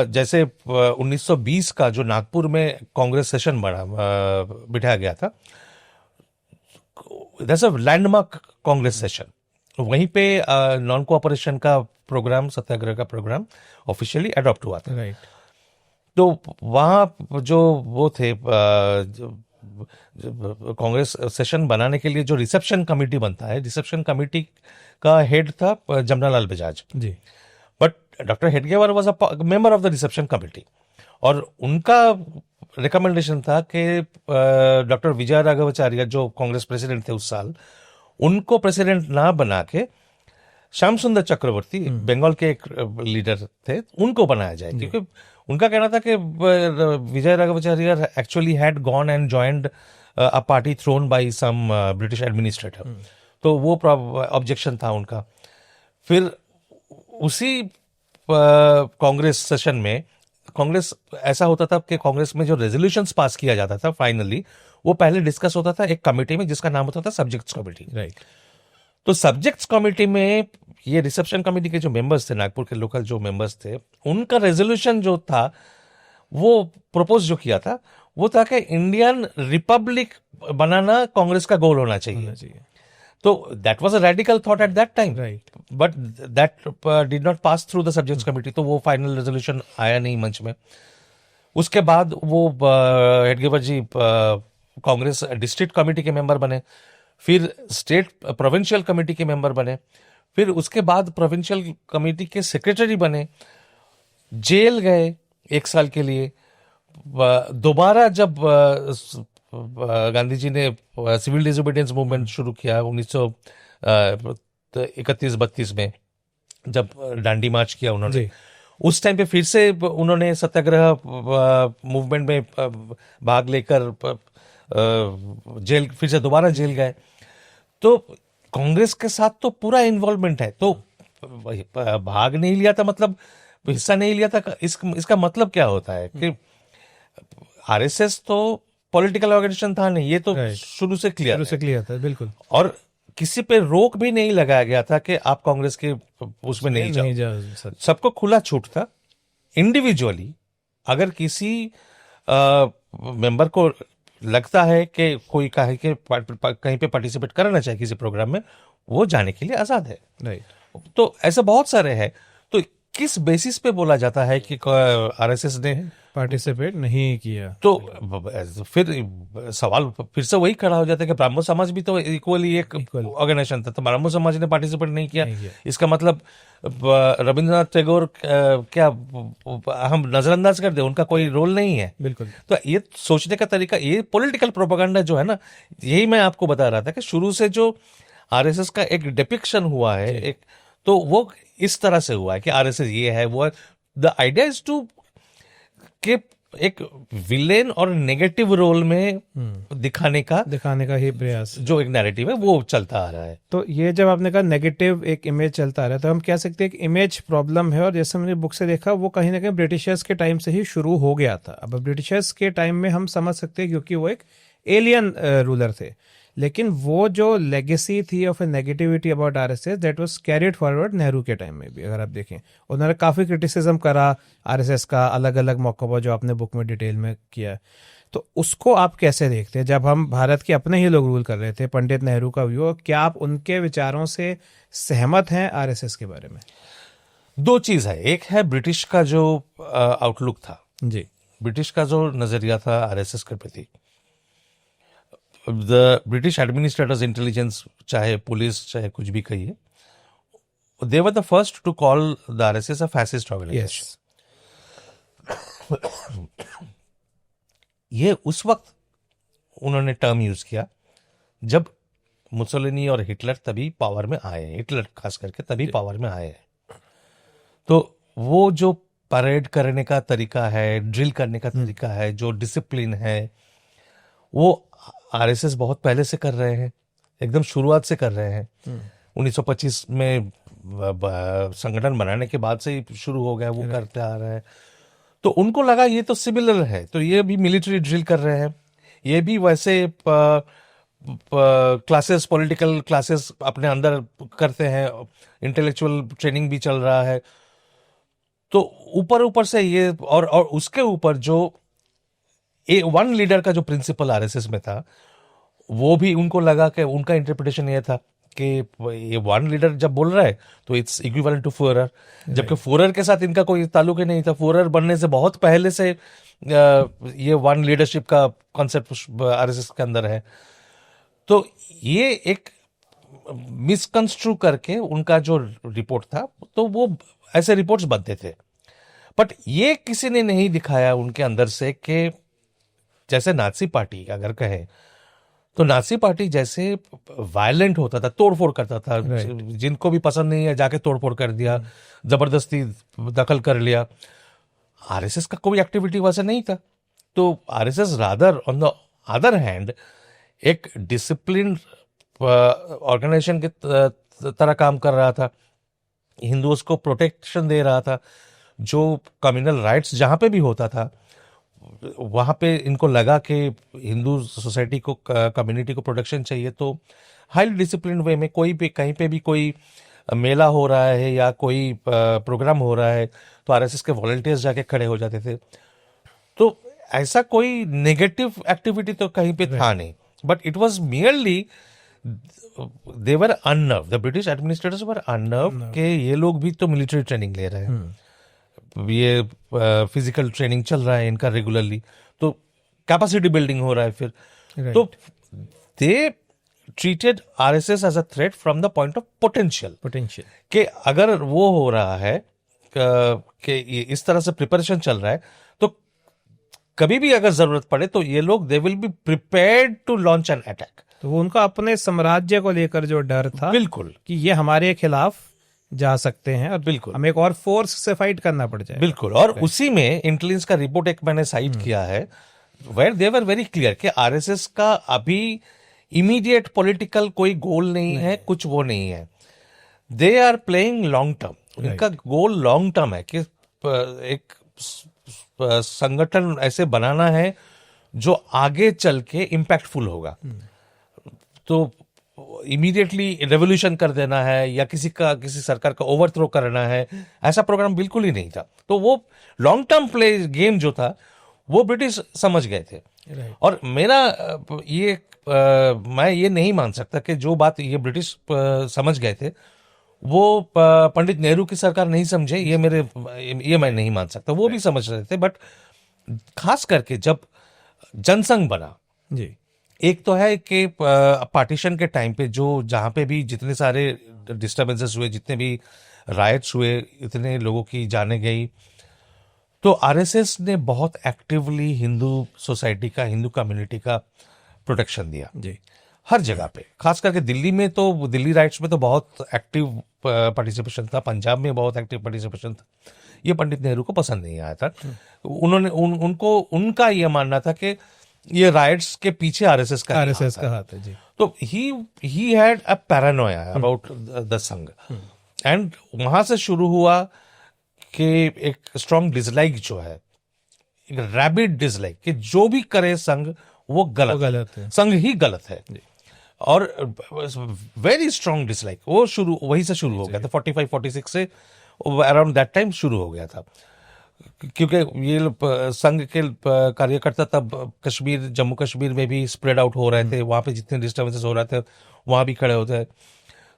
जैसे 1920 का जो नागपुर में कांग्रेस सेशन बिठाया गया था, that's a landmark Congress session. वहीं पे नॉन कोऑपरेशन का प्रोग्राम, सत्याग्रह का प्रोग्राम ऑफिशियली अडॉप्ट हुआ था। राइट। तो वहाँ जो वो थे कांग्रेस सेशन बनाने के लिए जो रिसेप्शन कमेटी बनता है, रिसेप्शन कमेटी का हेड था Jamnalal Bajaj ji. But doctor Hedgewar was a member of the reception committee, और उनका रिकमेंडेशन था कि डॉक्टर विजय राघवाचार्य जो कांग्रेस प्रेसिडेंट थे उस साल, उनको प्रेसिडेंट ना बना के श्याम सुंदर चक्रवर्ती, बंगाल के एक लीडर थे, उनको बनाया जाए। क्योंकि उनका कहना था कि Vijay Raghavacharya actually had gone and joined a party thrown by some British administrator, तो वो ऑब्जेक्शन था उनका। फिर उसी कांग्रेस सेशन में, कांग्रेस ऐसा होता था कि कांग्रेस में जो रेजोल्यूशंस पास किया जाता था फाइनली, वो पहले डिस्कस होता था एक कमेटी में जिसका नाम होता था सब्जेक्ट्स कमेटी। राइट। तो सब्जेक्ट्स कमेटी में ये रिसेप्शन कमेटी के जो मेंबर्स थे, नागपुर के लोकल जो मेंबर्स थे, उनका रेजोल्यूशन जो था, वो प्रपोज जो किया था, वो था कि इंडियन रिपब्लिक बनाना कांग्रेस का गोल होना चाहिए। तो that was a radical thought at that time, right. But that did not pass through the subjects committee, तो वो फाइनल रेजोल्यूशन आया नहीं मंच में। उसके बाद वो हेडगेवर जी कांग्रेस डिस्ट्रिक्ट कमेटी के मेंबर बने, फिर स्टेट प्रोविंशियल कमेटी के मेंबर बने, फिर उसके बाद प्रोविंशियल कमेटी के सेक्रेटरी बने, जेल गए 1 साल के लिए। दोबारा जब गांधी जी ने सिविल डिसोबीडियंस मूवमेंट शुरू किया 1931-32 में, जब दांडी मार्च किया उन्होंने, उस टाइम पे फिर से उन्होंने सत्याग्रह मूवमेंट में भाग लेकर जेल, फिर से दोबारा जेल गए। तो कांग्रेस के साथ तो पूरा इन्वॉल्वमेंट है। तो भाग नहीं लिया था मतलब हिस्सा नहीं लिया था, इसका मतलब क्या होता है कि आरएसएस तो पॉलिटिकल ऑर्गेनाइजेशन था नहीं, ये तो शुरू से क्लियर था। बिल्कुल। और किसी पे रोक भी नहीं लगाया गया था कि आप कांग्रेस के उसमें नहीं जाओ। सबको खुला छूट था। इंडिविजुअली अगर किसी मेंबर को लगता है कि कोई कहीं पे पार्टिसिपेट करना चाहिए किसी प्रोग्राम में, वो जाने के लिए आजाद है। राइट। तो ऐसे बहुत सारे हैं। तो किस बेसिस पे बोला जाता है कि आरएसएस ने पार्टिसिपेट नहीं किया? तो फिर सवाल फिर से वही खड़ा हो जाता है कि ब्राह्मण समाज भी तो इक्वली एक ऑर्गेनाइजेशन था, तो ब्राह्मण समाज ने पार्टिसिपेट नहीं किया। इसका मतलब रविंद्रनाथ टैगोर क्या हम नजरअंदाज कर दे, उनका कोई रोल नहीं है? बिल्कुल। तो ये सोचने का तरीका, ये पॉलिटिकल प्रोपेगेंडा जो है ना, यही मैं आपको बता रहा था कि शुरू से जो आरएसएस का एक डिपिक्शन हुआ है, एक तो वो इस तरह से हुआ है कि आरएसएस ये है वो है। द आइडिया इज टू कि एक विलेन और नेगेटिव रोल में दिखाने का ही प्रयास, जो एक नैरेटिव है वो चलता आ रहा है। तो ये जब आपने कहा नेगेटिव एक इमेज चलता आ रहा है, तो हम कह सकते हैं कि इमेज प्रॉब्लम है। और जैसे हमने बुक से देखा, वो कहीं ना कहीं ब्रिटिशर्स के टाइम से ही शुरू हो गया था। अब ब्रिटिशर्स के टाइम में हम समझ सकते हैं क्योंकि वो एक एलियन रूलर थे, लेकिन वो जो लेगेसी थी of A negativity about RSS, that was carried forward Nehru के टाइम में भी। अगर आप देखें, उन्होंने काफ़ी क्रिटिसिज्म करा आरएसएस का अलग अलग मौक़ों पर, जो आपने बुक में डिटेल में किया। तो उसको आप कैसे देखते हैं? जब हम भारत के अपने ही लोग रूल कर रहे थे, पंडित नेहरू का व्यू, क्या आप उनके विचारों से सहमत हैं आरएसएस के बारे में? दो चीज़ है। एक है ब्रिटिश का जो आउटलुक था, जी, ब्रिटिश का जो नजरिया था आरएसएस के प्रति। द ब्रिटिश एडमिनिस्ट्रेटर्स, इंटेलिजेंस, चाहे पुलिस, चाहे कुछ भी कहिए, they were the first to call the RSS a fascist organisation. ये उस वक्त उन्होंने टर्म यूज किया जब मुसोलिनी और हिटलर तभी पावर में आए हैं, हिटलर खास करके तभी पावर में आए हैं। तो वो जो परेड करने का तरीका है, ड्रिल करने का तरीका है, जो डिसिप्लिन है, वो आरएसएस बहुत पहले से कर रहे हैं, एकदम शुरुआत से कर रहे हैं। 1925 में संगठन बनाने के बाद से ही शुरू हो गया, वो करते आ रहा है। तो उनको लगा ये तो सिमिलर है, तो ये भी मिलिट्री ड्रिल कर रहे हैं, ये भी वैसे क्लासेस, पॉलिटिकल क्लासेस अपने अंदर करते हैं, इंटेलेक्चुअल ट्रेनिंग भी चल रहा है। तो ऊपर ऊपर से ये और उसके ऊपर जो वन लीडर का जो प्रिंसिपल आरएसएस में था, वो भी उनको लगा कि उनका इंटरप्रिटेशन ये था कि ये वन लीडर जब बोल रहा है तो इट्स इक्विवेलेंट टू फुहरर, जबकि फुहरर के साथ इनका कोई ताल्लुक ही नहीं था। फुहरर बनने से बहुत पहले से ये वन लीडरशिप का कॉन्सेप्ट आरएसएस के अंदर है। तो ये एक मिसकंस्ट्रू करके उनका जो रिपोर्ट था, तो वो ऐसे रिपोर्ट्स बनते थे, बट ये किसी ने नहीं दिखाया उनके अंदर से कि जैसे नाजी पार्टी अगर कहें तो नाजी पार्टी जैसे वायलेंट होता था, तोड़फोड़ करता था, जिनको भी पसंद नहीं है जाके तोड़फोड़ कर दिया, जबरदस्ती दखल कर लिया। आरएसएस का कोई एक्टिविटी वैसे नहीं था। तो RSS rather on the other hand एक डिसिप्लिन ऑर्गेनाइजेशन की तरह काम कर रहा था, हिंदुओं को प्रोटेक्शन दे रहा था, जो कम्युनल राइट्स जहां पे भी होता था वहां पे इनको लगा कि हिंदू सोसाइटी को, कम्युनिटी को प्रोटेक्शन चाहिए, तो हाईली डिसिप्लिन वे में कोई भी कहीं पे भी कोई मेला हो रहा है या कोई प्रोग्राम हो रहा है तो आरएसएस के वॉलंटियर्स जाके खड़े हो जाते थे। तो ऐसा कोई नेगेटिव एक्टिविटी तो कहीं पे था नहीं, but it was merely they were unnerved, the British administrators were unnerved कि ये लोग भी तो मिलिट्री ट्रेनिंग ले रहे हैं, ये फिजिकल ट्रेनिंग चल रहा है इनका रेगुलरली, तो कैपेसिटी बिल्डिंग हो रहा है फिर। तो they treated RSS as a threat from the point of potential कि अगर वो हो रहा है कि इस तरह से प्रिपरेशन चल रहा है, तो कभी भी अगर जरूरत पड़े तो ये लोग they will be prepared to launch an attack. तो वो उनका अपने साम्राज्य को लेकर जो डर था, बिल्कुल, कि ये हमारे खिलाफ जा सकते हैं और बिल्कुल हमें एक और फोर्स से फाइट करना पड़ जाए। बिल्कुल। और उसी में इंटेलिजेंस का रिपोर्ट एक मैंने साइट किया है, where they were very clear कि आरएसएस का अभी इमीडिएट पॉलिटिकल कोई गोल नहीं है, कुछ वो नहीं है, they are playing long term. उनका गोल लॉन्ग टर्म है कि एक संगठन ऐसे बनाना है जो आगे चल के इम्पैक्टफुल होगा। तो इमीडिएटली रेवोल्यूशन कर देना है या किसी सरकार का ओवरथ्रो करना है, ऐसा प्रोग्राम बिल्कुल ही नहीं था। तो वो लॉन्ग टर्म प्ले गेम जो था वो ब्रिटिश समझ गए थे। और मेरा ये मैं ये नहीं मान सकता कि जो बात ये ब्रिटिश समझ गए थे वो पंडित नेहरू की सरकार नहीं समझे, ये मैं नहीं मान सकता। वो भी समझ रहे थे, बट खास करके जब जनसंघ बना जी, एक तो है कि पार्टीशन के टाइम पे जो जहां पे भी जितने सारे डिस्टर्बेंसेस हुए, जितने भी राइट्स हुए, इतने लोगों की जाने गई, तो आरएसएस ने बहुत एक्टिवली हिंदू सोसाइटी का, हिंदू कम्युनिटी का प्रोटेक्शन दिया जी, हर जगह पे। खास करके दिल्ली में तो, दिल्ली राइट्स में तो बहुत एक्टिव पार्टिसिपेशन था, पंजाब में बहुत एक्टिव पार्टिसिपेशन था। ये पंडित नेहरू को पसंद नहीं आया था। उनको उनका ये मानना था कि ये राइट्स के पीछे आरएसएस का हाथ है जी। तो he had a Paranoia about the संघ, एंड वहां से शुरू हुआ कि एक स्ट्रॉन्ग डिसलाइक जो है, एक रैबिड डिसलाइक कि जो भी करे संघ वो गलत है, संघ ही गलत है। और वेरी स्ट्रॉन्ग डिसलाइक वो वहीं से शुरू हो गया था, 45-46 से अराउंड दैट टाइम शुरू हो गया था, क्योंकि ये संघ के कार्यकर्ता तब कश्मीर, जम्मू कश्मीर में भी स्प्रेड आउट हो रहे थे, वहां पे जितने डिस्टर्बेंसेस हो रहे थे वहां भी खड़े होते हैं।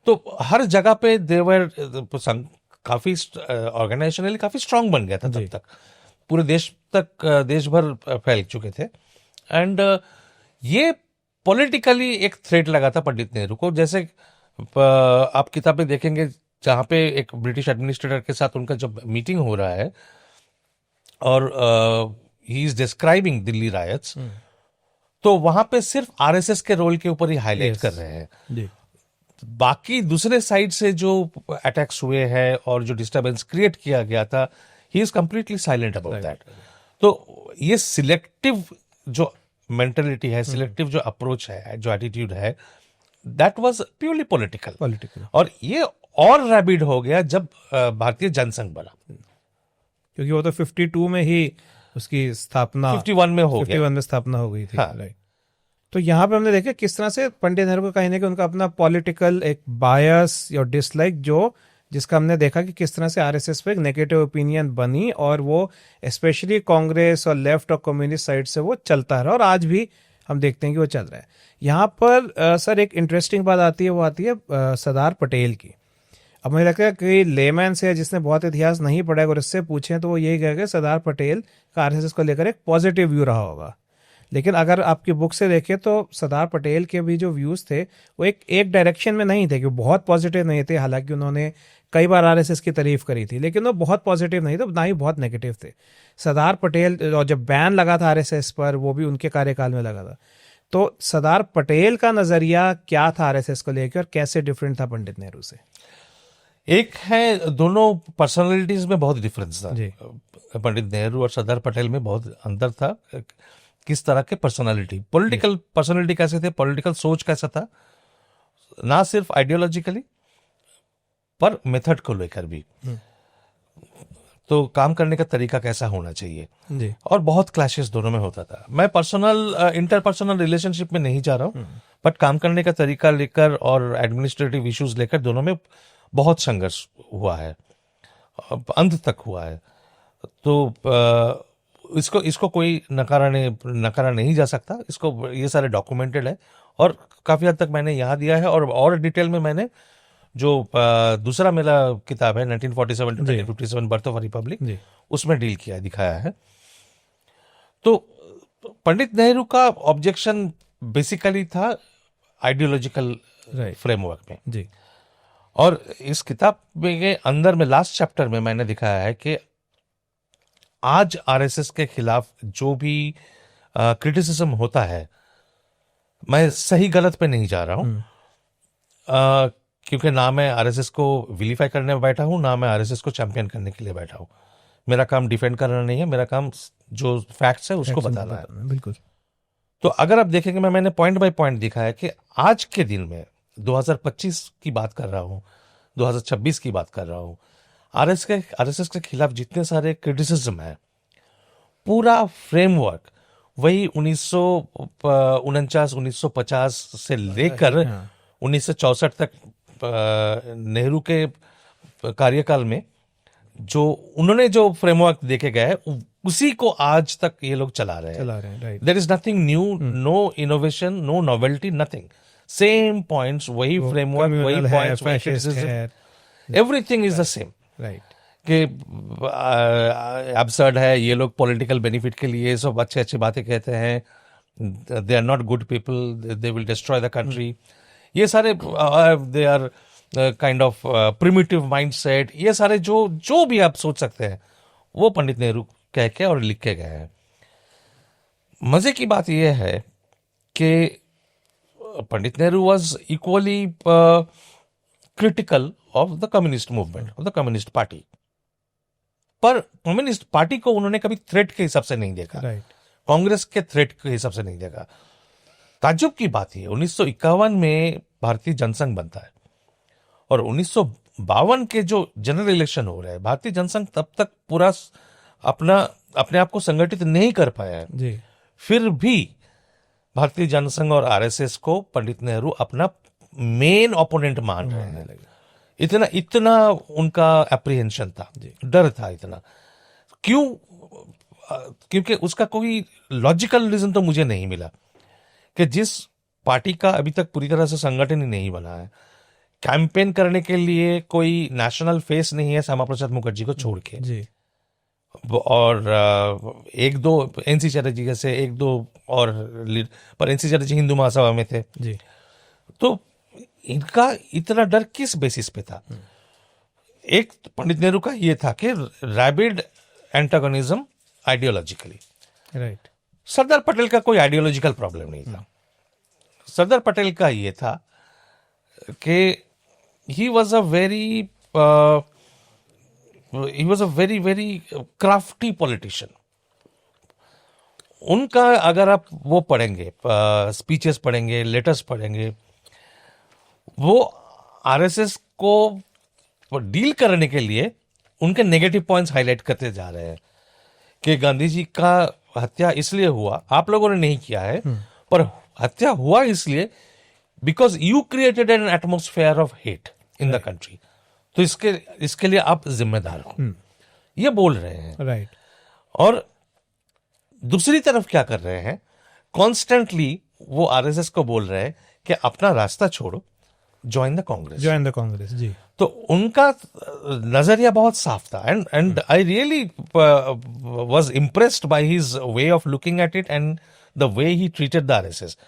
तो हर जगह पे देवर संघ काफी ऑर्गेनाइजेशनली काफी स्ट्रांग बन गया था तब तक, पूरे देश भर फैल चुके थे। एंड ये पॉलिटिकली एक थ्रेट लगा था पंडित नेहरू को। जैसे आप किताबें देखेंगे जहां पे एक ब्रिटिश एडमिनिस्ट्रेटर के साथ उनका जब मीटिंग हो रहा है और he is describing Delhi riots, तो वहां पे सिर्फ आरएसएस के रोल के ऊपर ही हाईलाइट कर रहे हैं। बाकी दूसरे साइड से जो अटैक्स हुए हैं और जो डिस्टर्बेंस क्रिएट किया गया था, he is completely silent about that. तो ये सिलेक्टिव जो मेंटेलिटी है, सिलेक्टिव जो अप्रोच है, जो एटीट्यूड है, that was purely political. Political, और ये और रैबिड हो गया जब भारतीय जनसंघ बना, क्योंकि वो तो 52 में ही उसकी स्थापना, 51 में हो 51 गया। में स्थापना हो गई थी। हाँ। राइट। तो यहाँ पे हमने देखा किस तरह से पंडित नेहरू का कहीं ना कहीं उनका अपना पॉलिटिकल एक बायस या डिसलाइक, जो जिसका हमने देखा कि किस तरह से आरएसएस पे एक नेगेटिव ओपिनियन बनी, और वो स्पेशली कांग्रेस और लेफ्ट और कम्युनिस्ट साइड से वो चलता रहा, और आज भी हम देखते हैं कि वो चल रहा है। यहाँ पर सर एक इंटरेस्टिंग बात आती है, वो आती है सरदार पटेल की। अब मुझे लगता है कि लेमैन से, जिसने बहुत इतिहास नहीं पढ़ा, अगर उससे पूछें तो वो यही कहेगा सरदार पटेल का आरएसएस को लेकर एक पॉजिटिव व्यू रहा होगा। लेकिन अगर आपकी बुक से देखें तो सरदार पटेल के भी जो व्यूज थे वो एक डायरेक्शन में नहीं थे, कि बहुत पॉजिटिव नहीं थे। हालांकि उन्होंने कई बार आरएसएस की तारीफ करी थी, लेकिन वो बहुत पॉजिटिव नहीं थे, ना ही बहुत नेगेटिव थे। सरदार पटेल, और जब बैन लगा था आरएसएस पर, वो भी उनके कार्यकाल में लगा था। तो सरदार पटेल का नजरिया क्या था आरएसएस को लेकर, और कैसे डिफरेंट था पंडित नेहरू से? एक है, दोनों पर्सनालिटीज में बहुत डिफरेंस था। जी। पंडित नेहरू और सरदार पटेल में बहुत अंतर था। किस तरह के पर्सनालिटी, पॉलिटिकल पर्सनालिटी कैसे थे, पॉलिटिकल सोच कैसा था, ना सिर्फ आइडियोलॉजिकली पर मेथड को लेकर भी। तो काम करने का तरीका कैसा होना चाहिए जी। और बहुत क्लैशेस दोनों में होता था। मैं पर्सनल इंटरपर्सनल रिलेशनशिप में नहीं जा रहा हूँ, बट काम करने का तरीका लेकर और एडमिनिस्ट्रेटिव इश्यूज लेकर दोनों में बहुत संघर्ष हुआ है, अंत तक हुआ है। तो इसको कोई नकारा नहीं जा सकता। इसको, ये सारे डॉक्यूमेंटेड है, और काफी हद तक मैंने यहाँ दिया है, और डिटेल में मैंने जो दूसरा मेरा किताब है 1947 to 1957 बर्थ ऑफ रिपब्लिक, उसमें डील किया है, दिखाया है। तो पंडित नेहरू का ऑब्जेक्शन बेसिकली था आइडियोलॉजिकल फ्रेमवर्क में। जी। और इस किताब के अंदर में लास्ट चैप्टर में मैंने दिखाया है कि आज आरएसएस के खिलाफ जो भी क्रिटिसिज्म होता है, मैं सही गलत पे नहीं जा रहा हूं, क्योंकि ना मैं आरएसएस को विलीफाई करने में बैठा हूं, ना मैं आरएसएस को चैंपियन करने के लिए बैठा हूं। मेरा काम डिफेंड करना नहीं है, मेरा काम जो फैक्ट्स है उसको बताना है। बिल्कुल। तो अगर आप देखेंगे, मैंने पॉइंट बाय पॉइंट दिखाया कि आज के दिन में 2025 की बात कर रहा हूं, 2026 की बात कर रहा हूं, आरएसएस के खिलाफ जितने सारे क्रिटिसिज्म है, पूरा फ्रेमवर्क वही 1949 1950 से लेकर 1964 तक नेहरू के कार्यकाल में जो उन्होंने जो फ्रेमवर्क देखे गए हैं, उसी को आज तक ये लोग चला रहे हैं। There is nothing new, no innovation, no novelty, nothing, same points, वही फ्रेमवर्क, वही points, everything is the same. Right. कि एब्सर्ड है, ये लोग पॉलिटिकल बेनिफिट के लिए सब अच्छे अच्छी बातें कहते हैं, they are not good people, they will destroy the country, ये सारे they are kind of primitive mindset, ये सारे जो भी आप सोच सकते हैं वो पंडित नेहरू कह के और लिख के गए हैं। मजे की बात यह है कि Pandit Nehru was equally critical of the communist movement, of the communist party, पर कम्युनिस्ट पार्टी को उन्होंने कभी थ्रेट के हिसाब से नहीं देखा, कांग्रेस के थ्रेट के हिसाब से नहीं देखा। ताज्जुब की बात है, 1951 में भारतीय जनसंघ बनता है और 1952 के जो जनरल इलेक्शन हो रहे हैं, भारतीय जनसंघ तब तक पूरा अपने आप को संगठित नहीं कर पाया है जी। फिर भी भारतीय जनसंघ और आरएसएस को पंडित नेहरू अपना मेन ओपोनेंट मान रहे हैं। इतना उनका एप्रीहेंशन था, डर था इतना। क्यों? क्योंकि उसका कोई लॉजिकल रीजन तो मुझे नहीं मिला कि जिस पार्टी का अभी तक पूरी तरह से संगठन ही नहीं बना है, कैंपेन करने के लिए कोई नेशनल फेस नहीं है श्यामा प्रसाद मुखर्जी को छोड़ के जी। और एक दो एनसी चटर्जी जैसे एक दो और, पर एनसी चटर्जी हिंदू महासभा में थे जी। तो इनका इतना डर किस बेसिस पे था? एक पंडित नेहरू का ये था कि rabid antagonism ideologically. Right. Sardar Patel का कोई आइडियोलॉजिकल प्रॉब्लम नहीं था। सरदार पटेल का ये था कि he was a very very crafty politician. उनका अगर आप वो पढ़ेंगे, स्पीचेस पढ़ेंगे, लेटर्स पढ़ेंगे, वो आरएसएस को डील करने के लिए उनके नेगेटिव पॉइंट्स हाईलाइट करते जा रहे हैं कि गांधी जी का हत्या इसलिए हुआ, आप लोगों ने नहीं किया है, पर हत्या हुआ इसलिए because you created an atmosphere of hate in the country, तो इसके लिए आप जिम्मेदार हो, ये बोल रहे हैं। राइट। और दूसरी तरफ क्या कर रहे हैं, कॉन्स्टेंटली वो आरएसएस को बोल रहे हैं कि अपना रास्ता छोड़ो, join the Congress. Join the Congress, जी। तो उनका नजरिया बहुत साफ था, and I really was impressed by his way of looking at it and the way he treated the RSS.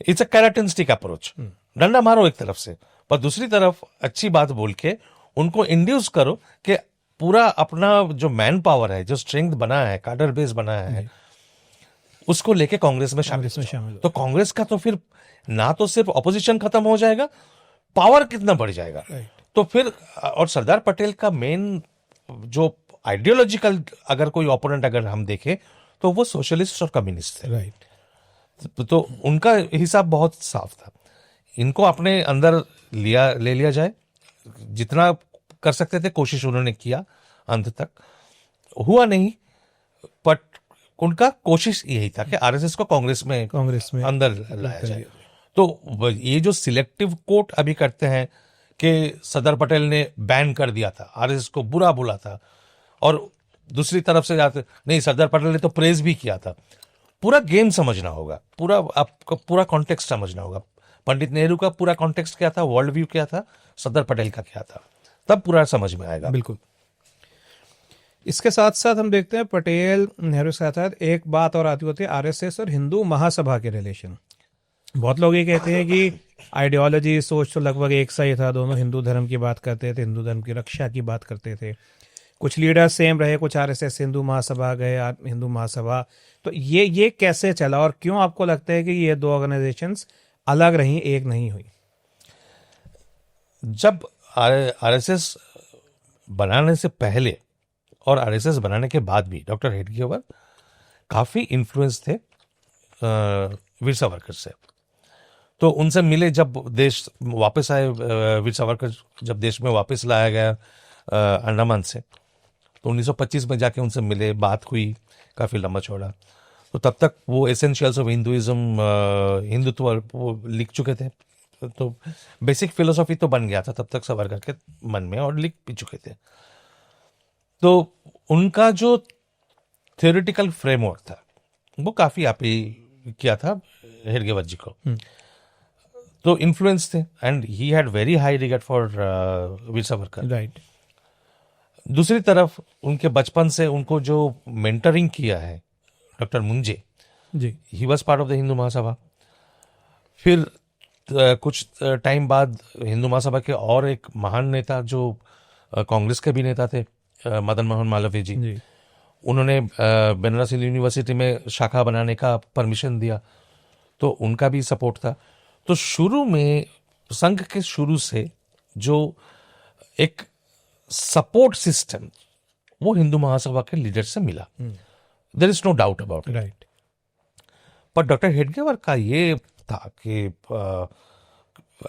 It's a carrot stick approach, डंडा मारो एक तरफ से, पर दूसरी तरफ अच्छी बात बोल के उनको इंड्यूस करो कि पूरा अपना जो मैन पावर है, जो स्ट्रेंथ बना है, कार्डर बेस बनाया है, उसको लेके कांग्रेस में शामिल हो। तो कांग्रेस का तो फिर ना तो सिर्फ ऑपोजिशन खत्म हो जाएगा, पावर कितना बढ़ जाएगा। तो फिर और सरदार पटेल का मेन जो आइडियोलॉजिकल अगर कोई ओपोनेंट अगर हम देखें तो वो सोशलिस्ट और कम्युनिस्ट थे। राइट। तो उनका हिसाब बहुत साफ था, इनको अपने अंदर ले लिया जाए, जितना कर सकते थे कोशिश उन्होंने किया, अंत तक हुआ नहीं, बट उनका कोशिश यही था कि आरएसएस को कांग्रेस में अंदर लाया जाए। तो ये जो सिलेक्टिव कोट अभी करते हैं कि सरदार पटेल ने बैन कर दिया था, आरएसएस को बुरा बोला था, और दूसरी तरफ से जाते नहीं, सरदार पटेल ने तो प्रेज भी किया था। पूरा गेम समझना होगा, पूरा आपको पूरा कॉन्टेक्स्ट समझना होगा। पंडित नेहरू का पूरा कॉन्टेक्स्ट क्या था, वर्ल्ड व्यू क्या था, सरदार पटेल का क्या था, तब पूरा समझ में आएगा। बिल्कुल। इसके साथ साथ हम देखते हैं पटेल नेहरू के साथ एक बात और आती होती है, आरएसएस और हिंदू महासभा के रिलेशन। बहुत लोग ये कहते हैं कि आइडियोलॉजी, सोच तो लगभग एक सा ही था, दोनों हिंदू धर्म की बात करते थे, हिंदू धर्म की रक्षा की बात करते थे। कुछ लीडर सेम रहे, कुछ आरएसएस हिंदू महासभा गए, हिंदू महासभा। तो ये कैसे चला और क्यों आपको लगता है कि ये दो ऑर्गेनाइजेशंस अलग रही, एक नहीं हुई? जब आरएसएस बनाने से पहले और आरएसएस बनाने के बाद भी डॉक्टर हेडगेवार काफी इन्फ्लुएंस थे वीर सावरकर से। तो उनसे मिले, जब देश वापस आए, वीर सावरकर जब देश में वापस लाया गया अंडमान से, तो 1925 में जाके उनसे मिले, बात हुई काफी लंबा चौड़ा। तो तब तक वो एसेंशियल्स ऑफ हिंदुइज्म, हिंदुत्व वो लिख चुके थे, तो बेसिक फिलोसॉफी तो बन गया था तब तक सावरकर के मन में, और लिख भी चुके थे। तो उनका जो थियोरेटिकल फ्रेमवर्क था वो काफी आप ही किया था हेडगेवार जी को, तो इन्फ्लुएंस थे, and he had very high regard for Veer Savarkar. Right. दूसरी तरफ उनके बचपन से उनको जो मेंटरिंग किया है doctor Munje ji, he was part of the Hindu Mahasabha. फिर कुछ टाइम बाद हिंदू महासभा के और एक महान नेता जो कांग्रेस के भी नेता थे, मदन मोहन मालवीय जी, उन्होंने बनारस हिंदू यूनिवर्सिटी में शाखा बनाने का परमिशन दिया, तो उनका भी सपोर्ट था। तो शुरू में संघ के शुरू से जो एक सपोर्ट सिस्टम वो हिंदू महासभा के लीडर से मिला, there is no doubt about it. Right. पर डॉक्टर हेडगेवार का ये था कि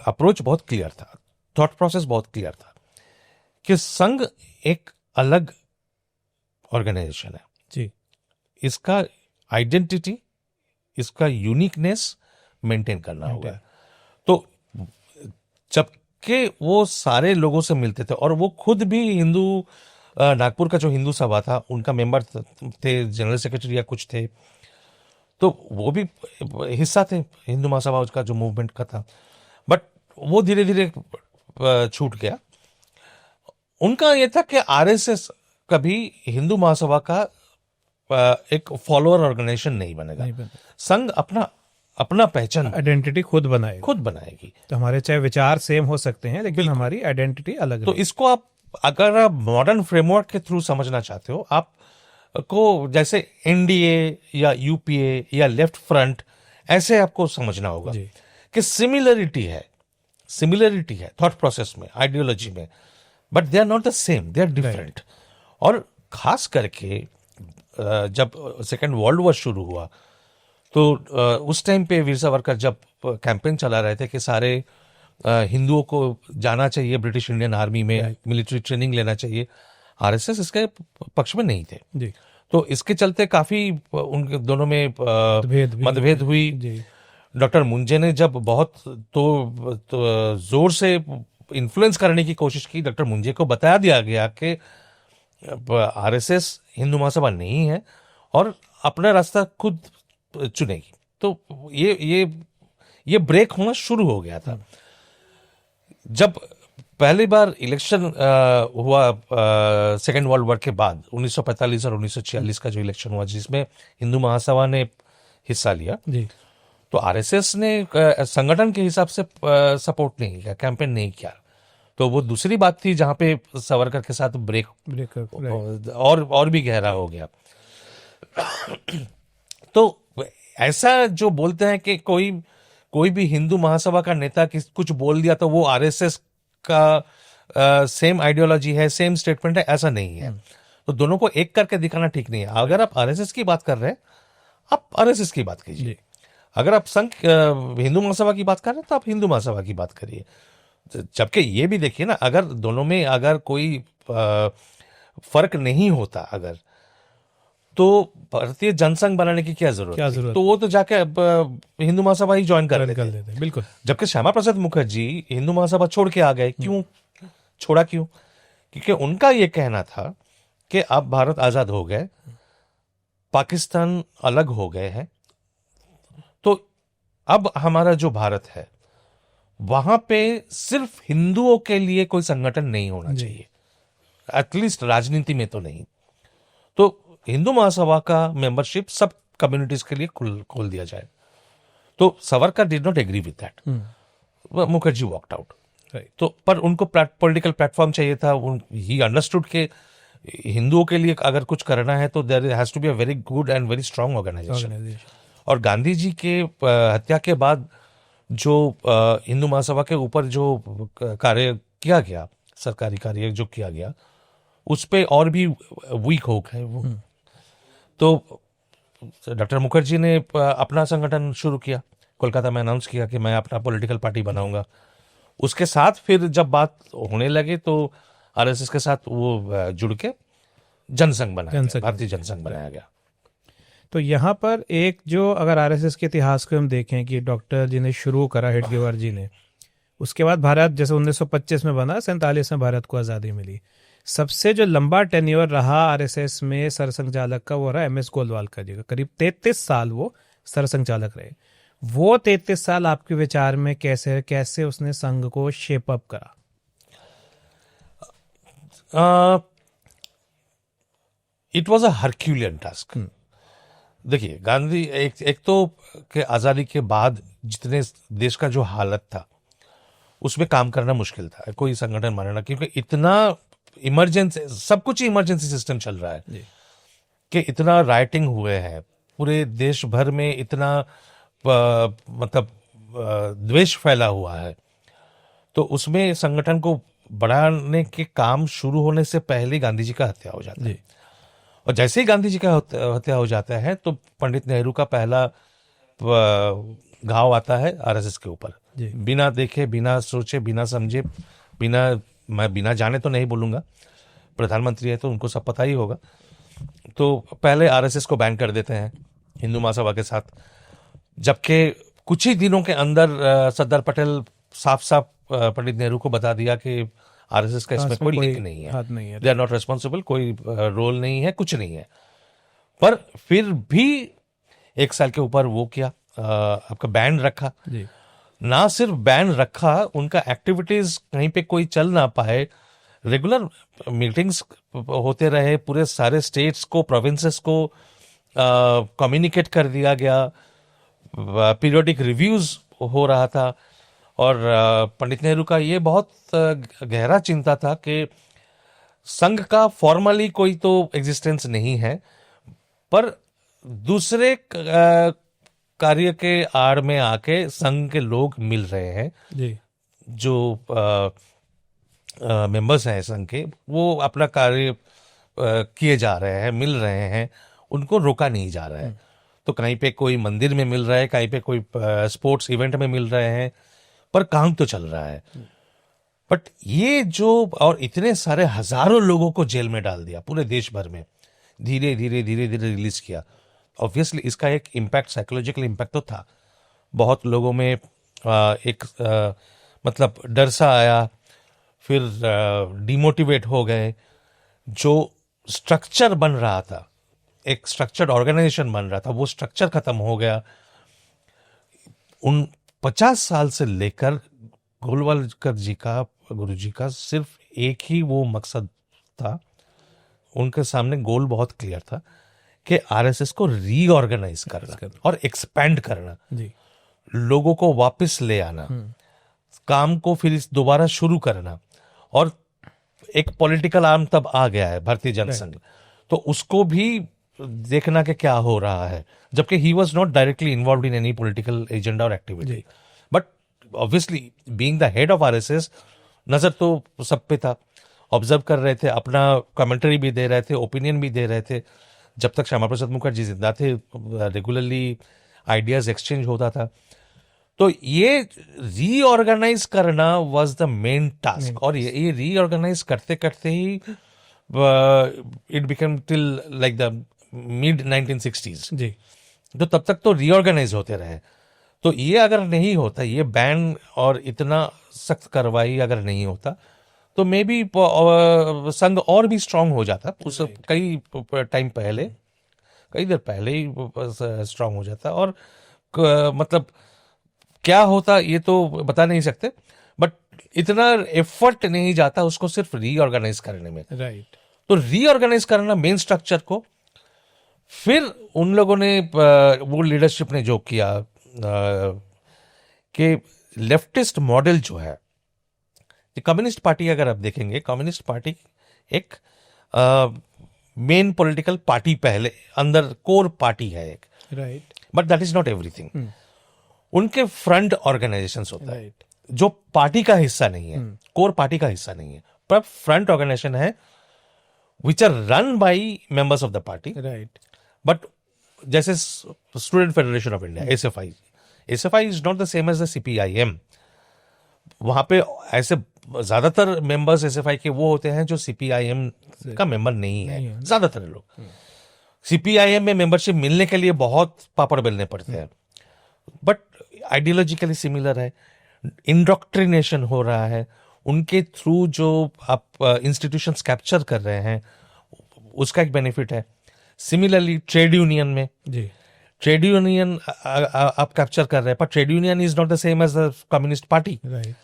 अप्रोच बहुत क्लियर था, थॉट प्रोसेस बहुत क्लियर था कि संघ एक अलग ऑर्गेनाइजेशन है जी, इसका आइडेंटिटी, इसका यूनिकनेस मेंटेन करना होगा। तो जबकि वो सारे लोगों से मिलते थे, और वो खुद भी हिंदू, नागपुर का जो हिंदू सभा था उनका मेंबर थे, जनरल सेक्रेटरी या कुछ थे, तो वो भी हिस्सा थे हिंदू महासभा का जो मूवमेंट का था, बट वो धीरे धीरे छूट गया। उनका ये था कि आरएसएस कभी हिंदू महासभा का एक फॉलोअर ऑर्गेनाइजेशन नहीं बनेगा, संघ अपना पहचान, आइडेंटिटी खुद बनाएगी। तो हमारे चाहे विचार सेम हो सकते हैं, लेकिन हमारी आइडेंटिटी अलग तो इसको आप अगर आप मॉडर्न फ्रेमवर्क के थ्रू समझना चाहते हो, आप को जैसे एनडीए या यूपीए या लेफ्ट फ्रंट, ऐसे आपको समझना होगा कि सिमिलरिटी है थॉट प्रोसेस में, आइडियोलॉजी में, but they are not the same, they are different. और खास करके जब सेकेंड वर्ल्ड वॉर शुरू हुआ, तो उस टाइम पे वीर सावरकर जब कैंपेन चला रहे थे कि सारे हिंदुओं को जाना चाहिए ब्रिटिश इंडियन आर्मी में, मिलिट्री ट्रेनिंग लेना चाहिए, आरएसएस इसके पक्ष में नहीं थे जी। तो इसके चलते काफी उनके दोनों में मतभेद हुई। जी। डॉक्टर मुंजे ने जब बहुत तो जोर से इन्फ्लुएंस करने की कोशिश की, डॉक्टर मुंजे को बता दिया गया कि आरएसएस हिंदू महासभा नहीं है और अपना रास्ता खुद चुनेगी। तो ये ब्रेक होना शुरू हो गया था। जब पहली बार इलेक्शन हुआ सेकेंड वर्ल्ड वॉर के बाद 1945 और 1946 का जो इलेक्शन हुआ जिसमें हिंदू महासभा ने हिस्सा लिया जी। तो आरएसएस ने संगठन के हिसाब से सपोर्ट नहीं किया, कैंपेन नहीं किया। तो वो दूसरी बात थी जहां पे सावरकर के साथ ब्रेक और भी गहरा हो गया। तो ऐसा जो बोलते हैं कि कोई भी हिंदू महासभा का नेता कुछ बोल दिया तो वो आरएसएस का सेम आइडियोलॉजी है, सेम स्टेटमेंट है, ऐसा नहीं है। तो दोनों को एक करके दिखाना ठीक नहीं है। अगर आप आरएसएस की बात कर रहे हैं आप आरएसएस की बात कीजिए, अगर आप संघ हिंदू महासभा की बात कर रहे हैं तो आप हिंदू महासभा की बात करिए। जबकि ये भी देखिए ना, अगर दोनों में अगर कोई फर्क नहीं होता अगर, तो भारतीय जनसंघ बनाने की क्या जरूरत है? तो वो तो जाके हिंदू महासभा ही ज्वाइन कर लेते। बिल्कुल। जबकि श्यामा प्रसाद मुखर्जी हिंदू महासभा छोड़ के आ गए। क्यों छोड़ा? क्योंकि उनका ये कहना था कि अब भारत आजाद हो गए, पाकिस्तान अलग हो गए हैं, तो अब हमारा जो भारत है वहां पे सिर्फ हिंदुओं के लिए कोई संगठन नहीं होना चाहिए, एटलीस्ट राजनीति में तो नहीं। तो हिंदू महासभा का मेंबरशिप सब कम्युनिटीज के लिए खोल दिया जाए। तो Savarkar did not agree with that, Mukherjee walked out. तो पर उनको पॉलिटिकल प्लेटफॉर्म चाहिए था। ही अंडरस्टूड के हिंदुओं के लिए अगर कुछ करना है तो there has to be a very good and very strong organisation. और गांधी जी के हत्या के बाद जो हिंदू महासभा के ऊपर जो कार्य किया गया, सरकारी कार्य जो किया गया, उस पे और भी वीक हो गए वो। तो डॉक्टर मुखर्जी ने अपना संगठन शुरू किया, कोलकाता में अनाउंस किया कि मैं अपना पॉलिटिकल पार्टी बनाऊंगा। उसके साथ फिर जब बात होने लगे तो आरएसएस के साथ वो जुड़ के जनसंघ बनाया गया, भारतीय जनसंघ बनाया गया। तो यहाँ पर एक जो अगर आरएसएस के इतिहास को हम देखें कि डॉक्टर जी ने शुरू करा, हेडगेवार जी ने, उसके बाद भारत जैसे 1925 में बना, 47 में भारत को आज़ादी मिली। सबसे जो लंबा टेन्योर रहा आरएसएस में सरसंघचालक का वो रहा एमएस गोलवालकर जी का, करीब 33 साल वो सरसंघचालक रहे। वो 33 साल आपके विचार में कैसे उसने संघ को शेप अप करा? It was a Herculean task. देखिए गांधी एक तो के आजादी के बाद जितने देश का जो हालत था उसमें काम करना मुश्किल था, कोई संगठन बनाना, क्योंकि इतना इमरजेंसी, सब कुछ इमरजेंसी सिस्टम चल रहा है कि इतना राइटिंग हुए हैं पूरे देश भर में, इतना मतलब द्वेष फैला हुआ है। तो उसमें संगठन को बढ़ाने के काम शुरू होने से पहले गांधी जी का हत्या हो जाता है। और जैसे ही गांधी जी का हत्या हो जाता है तो पंडित नेहरू का पहला घाव आता है आरएसएस के ऊपर। बिना देखे, बिना सोचे, बिना समझे, मैं बिना जाने तो नहीं बोलूंगा, प्रधानमंत्री है तो उनको सब पता ही होगा। तो पहले आरएसएस को बैन कर देते हैं हिंदू महासभा के साथ, जबकि कुछ ही दिनों के अंदर सरदार पटेल साफ साफ पंडित नेहरू को बता दिया कि आरएसएस का इसमें कोई लिंक नहीं है, दे आर नॉट रिस्पॉन्सिबल, कोई रोल नहीं है, कुछ नहीं है। पर फिर भी एक साल के ऊपर वो किया, आपका बैन रखा। ना सिर्फ बैन रखा, उनका एक्टिविटीज कहीं पे कोई चल ना पाए, रेगुलर मीटिंग्स होते रहे, पूरे सारे स्टेट्स को, प्रोविंसेस को कम्युनिकेट कर दिया गया, पीरियोडिक रिव्यूज हो रहा था। और पंडित नेहरू का ये बहुत गहरा चिंता था कि संघ का फॉर्मली कोई तो एग्जिस्टेंस नहीं है, पर दूसरे कार्य के आड़ में आके संघ के लोग मिल रहे हैं जो मेंबर्स हैं संघ के, वो अपना कार्य किए जा रहे हैं, मिल रहे हैं, उनको रोका नहीं जा रहा है। तो कहीं पे कोई मंदिर में मिल रहा है, कहीं पे कोई स्पोर्ट्स इवेंट में मिल रहे हैं, पर काम तो चल रहा है। बट ये जो, और इतने सारे हजारों लोगों को जेल में डाल दिया पूरे देश भर में, धीरे धीरे धीरे धीरे रिलीज किया। ऑब्वियसली इसका एक इम्पैक्ट, साइकोलॉजिकल इम्पैक्ट तो था। बहुत लोगों में एक मतलब डर सा आया, फिर डिमोटिवेट हो गए। जो स्ट्रक्चर बन रहा था, एक स्ट्रक्चर्ड ऑर्गेनाइजेशन बन रहा था, वो स्ट्रक्चर खत्म हो गया। उन 50 साल से लेकर गोलवलकर जी का, गुरु जी का सिर्फ एक ही वो मकसद था, उनके सामने गोल बहुत क्लियर था कि आरएसएस को रीऑर्गेनाइज करना और एक्सपैंड करना, जी, लोगों को वापस ले आना, काम को फिर दोबारा शुरू करना। और एक पॉलिटिकल आर्म तब आ गया है भारतीय जनसंघ, तो उसको भी देखना कि क्या हो रहा है, जबकि he was not directly involved in any political agenda और activity, but obviously being the head of RSS नजर तो सब पे था, ऑब्जर्व कर रहे थे, अपना कमेंटरी भी दे रहे थे, ओपिनियन भी दे रहे थे। जब तक श्यामा प्रसाद मुखर्जी जिंदा थे रेगुलरली आइडियाज एक्सचेंज होता था। तो ये रीऑर्गेनाइज करना वाज द मेन टास्क, और ये रीऑर्गेनाइज करते करते he it become till like the mid 1960s। जी, तो तब तक तो रीऑर्गेनाइज होते रहे। तो ये अगर नहीं होता, ये बैन और इतना सख्त कार्रवाई अगर नहीं होता, तो मे बी संघ और भी स्ट्रांग हो जाता। उस कई टाइम पहले, कई देर पहले ही स्ट्रांग हो जाता। और मतलब क्या होता ये तो बता नहीं सकते, बट इतना एफर्ट नहीं जाता उसको सिर्फ रीऑर्गेनाइज करने में। राइट। तो रीऑर्गेनाइज करना मेन स्ट्रक्चर को, फिर उन लोगों ने वो लीडरशिप ने जो किया कि लेफ्टिस्ट मॉडल जो है, कम्युनिस्ट पार्टी अगर आप देखेंगे, कम्युनिस्ट पार्टी एक मेन पॉलिटिकल पार्टी, पहले अंदर कोर पार्टी है एक, right, but that is not everything. उनके फ्रंट ऑर्गेनाइजेशंस होता है राइट, जो पार्टी का हिस्सा नहीं है, कोर पार्टी का हिस्सा नहीं है, पर फ्रंट ऑर्गेनाइजेशन है which are run by members of the party. Right, but जैसे student federation of India, SFI, SFI is not the same as the CPIM. वहां पे ऐसे ज्यादातर मेंबर्स एसएफआई के वो होते हैं जो सीपीआईएम का मेंबर नहीं है। ज्यादातर लोग सीपीआईएम में मेंबरशिप मिलने के लिए बहुत पापड़ बेलने पड़ते हैं, बट आइडियोलॉजिकली सिमिलर है। इंडोक्ट्रिनेशन हो रहा है उनके थ्रू, जो आप इंस्टीट्यूशंस कैप्चर कर रहे हैं उसका एक बेनिफिट है। सिमिलरली ट्रेड यूनियन में, जी, ट्रेड यूनियन आप कैप्चर कर रहे हैं, पर trade union is not the same as the communist party. Right,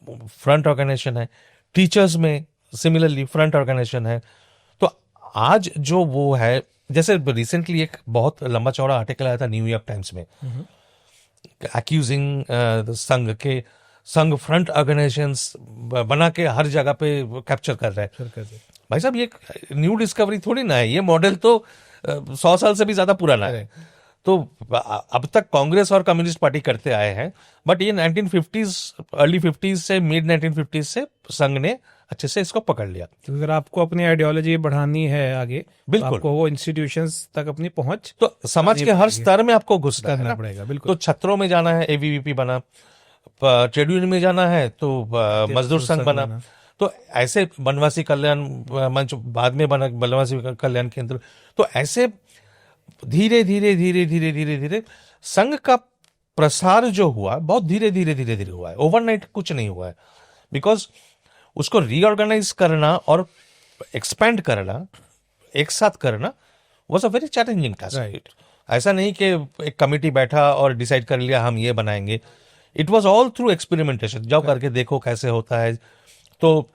front organisation है। टीचर्स में सिमिलरली फ्रंट ऑर्गेनाइजेशन है। तो आज जो वो है, जैसे रिसेंटली एक बहुत लंबा चौड़ा आर्टिकल आया था न्यूयॉर्क टाइम्स में, एक्यूजिंग संघ के, संघ फ्रंट ऑर्गेनाइजेशंस बना के हर जगह पे कैप्चर कर रहा है। भाई साहब ये न्यू डिस्कवरी थोड़ी ना है, ये मॉडल तो 100 साल से भी ज्यादा पुराना है। तो अब तक कांग्रेस और कम्युनिस्ट पार्टी करते आए हैं, बट ये 1950s, अर्ली 50s से मिड 1950s से संघ ने अच्छे से इसको पकड़ लिया। तो अगर आपको अपनी आइडियोलॉजी बढ़ानी है आगे, बिल्कुल, तो आपको वो इंस्टीट्यूशंस तक अपनी पहुंच, तो समाज के हर स्तर में आपको घुसना करना पड़ेगा। बिल्कुल। तो छत्रों में जाना है, एबीवीपी बना, ट्रेड यूनियन में जाना है तो मजदूर संघ बना। तो ऐसे बनवासी कल्याण मंच, बाद में बना बनवासी कल्याण केंद्र। तो ऐसे धीरे धीरे धीरे धीरे धीरे धीरे संघ का प्रसार जो हुआ, बहुत धीरे धीरे धीरे धीरे हुआ है, ओवरनाइट कुछ नहीं हुआ है। बिकॉज उसको रीऑर्गेनाइज करना और एक्सपेंड करना, एक साथ करना, was a very challenging task. ऐसा नहीं कि एक कमिटी बैठा और डिसाइड कर लिया हम ये बनाएंगे। It was all through experimentation, जाओ करके देखो कैसे होता है। तो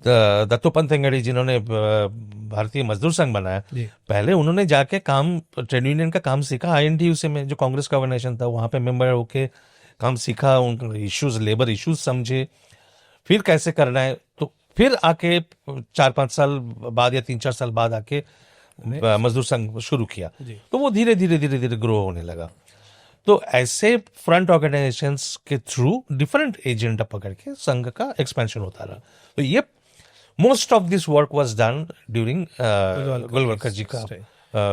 दत्तोपंत थेंगड़ी जिन्होंने भारतीय मजदूर संघ बनाया, पहले उन्होंने जाके काम, ट्रेड यूनियन का काम सीखा आईएनटीयू से, में जो कांग्रेस का ऑर्गेनाइजेशन था, वहां पे मेंबर होके काम सीखा, उन इश्यूज, लेबर इश्यूज समझे, फिर कैसे करना है। तो फिर आके 4-5 साल बाद या 3-4 साल बाद आके मजदूर संघ शुरू किया। तो वो धीरे धीरे धीरे धीरे ग्रो होने लगा। तो ऐसे फ्रंट ऑर्गेनाइजेशंस के थ्रू डिफरेंट एजेंडा पकड़ के संघ का एक्सपेंशन होता रहा। तो ये most of this work was done during Golwalkar ji का।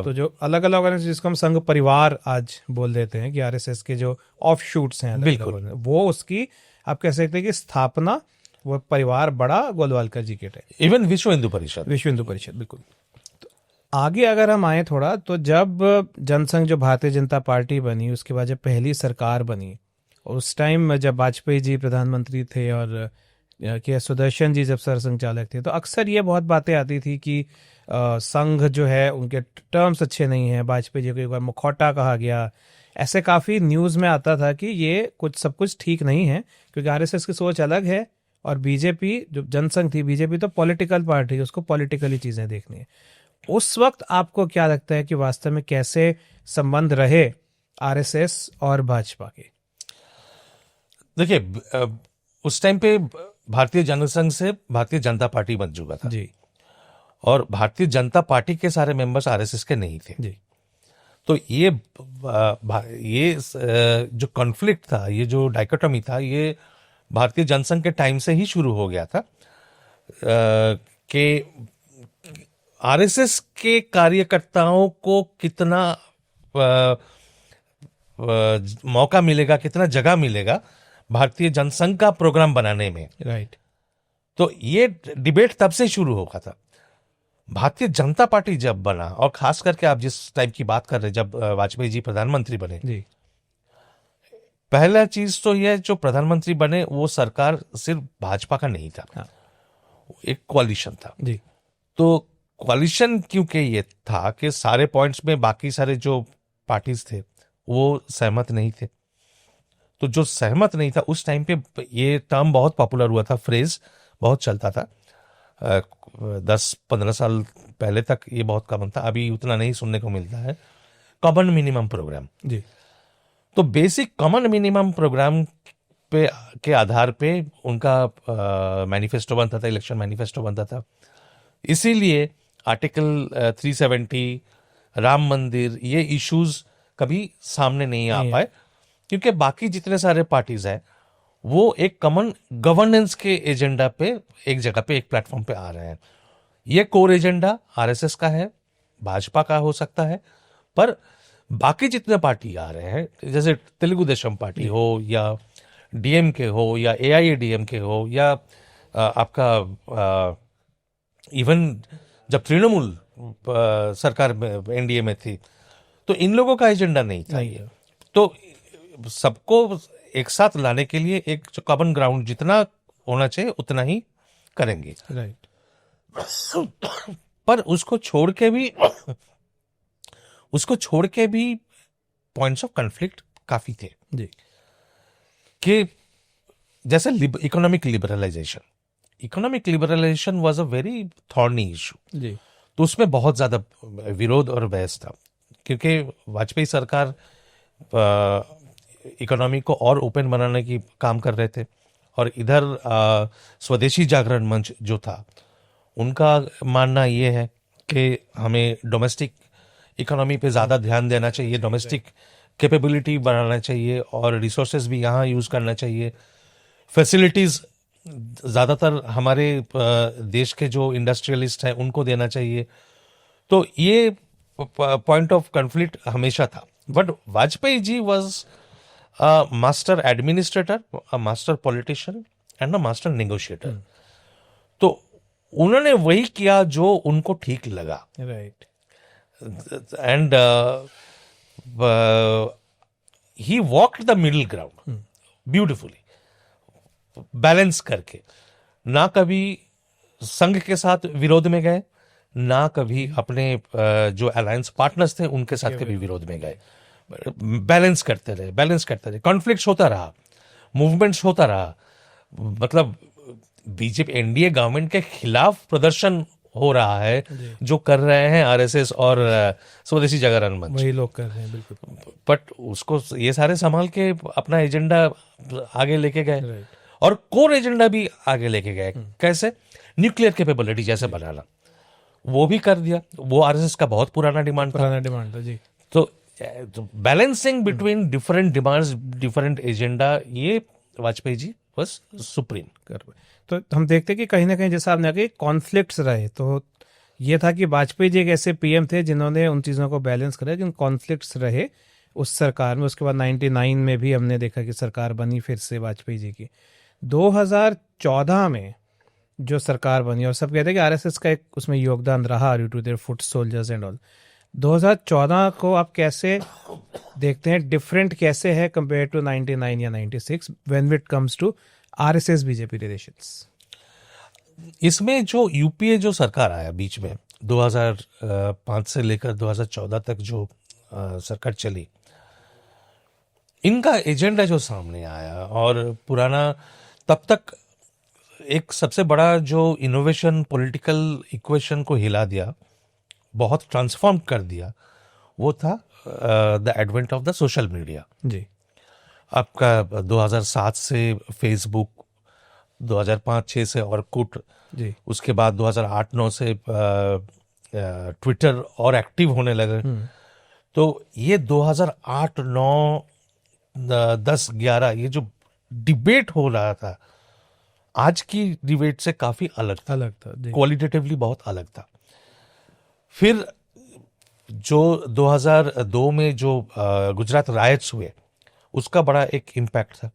तो जो अलग अलग ऑर्गेनाइजेशन, जिसको हम संघ परिवार आज बोल देते हैं, कि आरएसएस के जो ऑफ शूट्स हैं, बिल्कुल, वो उसकी आप कह सकते हैं कि स्थापना वो परिवार बड़ा गोलवालकर जी के टाइम, इवन विश्व हिंदू परिषद। विश्व हिंदू परिषद, बिल्कुल। तो आगे अगर हम आए थोड़ा, तो जब जनसंघ जो भारतीय जनता पार्टी बनी, उसके बाद जब पहली सरकार बनी, उस टाइम जब वाजपेयी जी प्रधानमंत्री थे और के सुदर्शन जी जब सरसंघचालक थे, तो अक्सर ये बहुत बातें आती थी कि संघ जो है उनके टर्म्स अच्छे नहीं हैं, वाजपेयी जी को एक बार मुखौटा कहा गया, ऐसे काफ़ी न्यूज़ में आता था कि ये सब कुछ ठीक नहीं है, क्योंकि आरएसएस की सोच अलग है और बीजेपी जो जनसंघ थी, बीजेपी तो पॉलिटिकल पार्टी है, उसको पॉलिटिकली चीज़ें देखनी है। उस वक्त आपको क्या लगता है कि वास्तव में कैसे संबंध रहे आरएसएस और भाजपा के? देखिए, उस टाइम पे भारतीय जनसंघ से भारतीय जनता पार्टी बन चुका था जी और भारतीय जनता पार्टी के सारे मेंबर्स आरएसएस के नहीं थे। जी तो ये जो कॉन्फ्लिक्ट था, ये जो डाइकोटॉमी था, ये भारतीय जनसंघ के टाइम से ही शुरू हो गया था कि आरएसएस के कार्यकर्ताओं को कितना मौका मिलेगा, कितना जगह मिलेगा भारतीय जनसंघ का प्रोग्राम बनाने में। राइट। तो ये डिबेट तब से शुरू होगा था। भारतीय जनता पार्टी जब बना, और खास करके आप जिस टाइम की बात कर रहे हैं, जब वाजपेयी जी प्रधानमंत्री बने, जी पहला चीज तो यह, जो प्रधानमंत्री बने वो सरकार सिर्फ भाजपा का नहीं था। हाँ। एक कोalition था। जी तो कोalition क्योंकि ये था कि सारे पॉइंट्स में बाकी सारे जो पार्टीज थे वो सहमत नहीं थे। तो जो सहमत नहीं था, उस टाइम पे ये टर्म बहुत पॉपुलर हुआ था, फ्रेज बहुत चलता था। 10-15 साल पहले तक ये बहुत कॉमन था, अभी उतना नहीं सुनने को मिलता है। Common minimum programme. जी तो बेसिक कॉमन मिनिमम प्रोग्राम पे के आधार पे उनका मैनिफेस्टो बनता था, इलेक्शन मैनिफेस्टो बनता था। इसीलिए आर्टिकल 370, राम मंदिर, ये इश्यूज कभी सामने नहीं आ पाए, क्योंकि बाकी जितने सारे पार्टीज हैं वो एक कॉमन गवर्नेंस के एजेंडा पे एक जगह पे, एक प्लेटफॉर्म पे आ रहे हैं। ये कोर एजेंडा आरएसएस का है, भाजपा का हो सकता है, पर बाकी जितने पार्टी आ रहे हैं, जैसे तेलुगु देशम पार्टी हो या डीएमके हो या एआईएडीएमके हो या आपका इवन जब तृणमूल सरकार में एनडीए में थी, तो इन लोगों का एजेंडा नहीं था ये। तो सबको एक साथ लाने के लिए एक जो कॉमन ग्राउंड जितना होना चाहिए उतना ही करेंगे। राइट। पर उसको छोड़ के भी पॉइंट्स ऑफ कॉन्फ्लिक्ट काफी थे। जी कि जैसे economic liberalisation was a very thorny issue. जी तो उसमें बहुत ज्यादा विरोध और बहस था, क्योंकि वाजपेयी सरकार इकोनॉमी को और ओपन बनाने की काम कर रहे थे, और इधर स्वदेशी जागरण मंच जो था, उनका मानना ये है कि हमें डोमेस्टिक इकोनॉमी पे ज़्यादा ध्यान देना चाहिए, डोमेस्टिक कैपेबिलिटी बढ़ाना चाहिए और रिसोर्सेज भी यहाँ यूज़ करना चाहिए। फैसिलिटीज़ ज़्यादातर हमारे देश के जो इंडस्ट्रियलिस्ट हैं उनको देना चाहिए। तो ये पॉइंट ऑफ कॉन्फ्लिक्ट हमेशा था। But Vajpayee ji was a master administrator, a master politician and a master negotiator. तो उन्होंने वही किया जो उनको ठीक लगा। Right. And he walked the middle ground beautifully, balance करके। ना कभी संघ के साथ विरोध में गए, ना कभी अपने जो अलायंस पार्टनर्स थे उनके साथ कभी विरोध में गए। बैलेंस करते रहे। कॉन्फ्लिक्ट्स होता रहा, मूवमेंट्स होता रहा। मतलब बीजेपी एनडीए गवर्नमेंट के खिलाफ प्रदर्शन हो रहा है, जो कर रहे हैं आरएसएस और स्वदेशी जागरण मंच, वही लोग कर रहे हैं, बिल्कुल। बट उसको ये सारे संभाल के अपना एजेंडा आगे लेके गए। राइट। और कोर एजेंडा भी आगे लेके गए। कैसे? न्यूक्लियर कैपेबिलिटी जैसे बनाना, वो भी कर दिया। वो आरएसएस का बहुत पुराना डिमांड था जी। तो balancing between different demands, different agenda, ये वाजपेयी जी बस सुप्रीम कर। तो हम देखते हैं कि कहीं ना कहीं जैसा आपने कहा कॉन्फ्लिक्ट्स रहे, तो ये था कि वाजपेयी जी एक ऐसे पीएम थे जिन्होंने उन चीज़ों को बैलेंस करा, लेकिन कॉन्फ्लिक्ट्स रहे। उस सरकार में। उसके बाद 99 में भी हमने देखा कि सरकार बनी फिर से वाजपेयी जी की। 2014 में जो सरकार बनी, और सब कहते हैं कि आरएसएस का एक उसमें योगदान रहा, due to their foot soldiers and all. 2014 को आप कैसे देखते हैं, डिफरेंट कैसे है कंपेयर टू 99 या 96 when it comes to RSS BJP relations? इसमें जो यूपीए जो सरकार आया बीच में 2005 से लेकर 2014 तक जो सरकार चली, इनका एजेंडा जो सामने आया और पुराना तब तक एक सबसे बड़ा जो इनोवेशन पॉलिटिकल इक्वेशन को हिला दिया, बहुत ट्रांसफॉर्म कर दिया, वो था the advent of the social media. जी, आपका 2007 से फेसबुक, 2005-6 से ऑर्कुट, जी, उसके बाद 2008-9 से ट्विटर और एक्टिव होने लगे। तो ये 2008-9, 10-11 ये जो डिबेट हो रहा था, आज की डिबेट से काफी अलग था, जी, क्वालिटेटिवली बहुत अलग था। फिर जो 2002 में जो गुजरात रायट्स हुए, उसका बड़ा एक इम्पैक्ट था।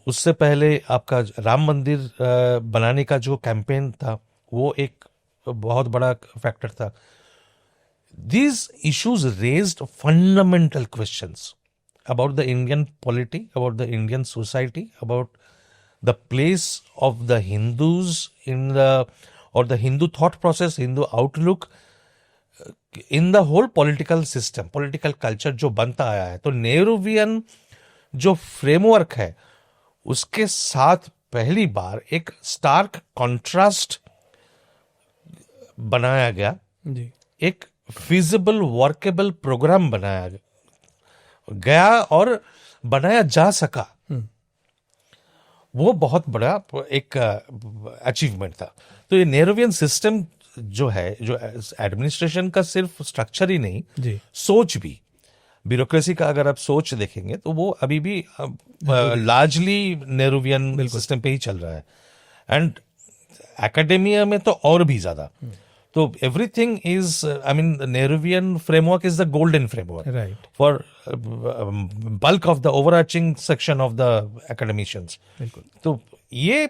उससे पहले आपका राम मंदिर बनाने का जो कैंपेन था, वो एक बहुत बड़ा फैक्टर था। These issues raised fundamental questions about the Indian polity, about the Indian society, about the place of the Hindus in the Hindu thought process, Hindu outlook, in the whole political system, political culture जो बनता आया है। तो नेहरूवियन जो फ्रेमवर्क है, उसके साथ पहली बार एक स्टार्क कॉन्ट्रास्ट बनाया गया, जी, एक फिजिबल वर्केबल प्रोग्राम बनाया गया और बनाया जा सका। वो बहुत बड़ा एक अचीवमेंट था। तो ये नेहरूवियन सिस्टम जो है, जो एडमिनिस्ट्रेशन का सिर्फ स्ट्रक्चर ही नहीं, जी, सोच भी, ब्यूरोक्रेसी का अगर आप सोच देखेंगे तो वो अभी भी लार्जली नेहरूवियन सिस्टम पे ही चल रहा है। एंड एकेडेमिया में तो और भी ज्यादा। तो everything is, I mean, Nehruvian framework is the golden framework right, for bulk of the overarching section of the academicians. बिल्कुल। तो ये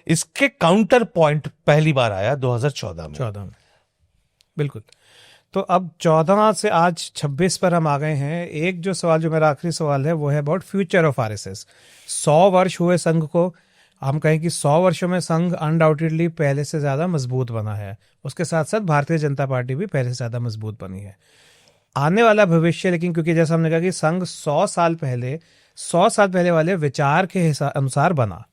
इसके काउंटर पॉइंट पहली बार आया 2014 में। बिल्कुल। तो अब 14 से आज 26 पर हम आ गए हैं। एक जो सवाल, जो मेरा आखिरी सवाल है, वो है अबाउट फ्यूचर ऑफ आरएसएस। 100 वर्ष हुए संघ को, हम कहें कि 100 वर्षों में संघ अनडाउटेडली पहले से ज्यादा मजबूत बना है। उसके साथ साथ भारतीय जनता पार्टी भी पहले से ज्यादा मजबूत बनी है। आने वाला भविष्य, लेकिन क्योंकि जैसा हमने कहा कि संघ 100 साल पहले वाले विचार के अनुसार बना,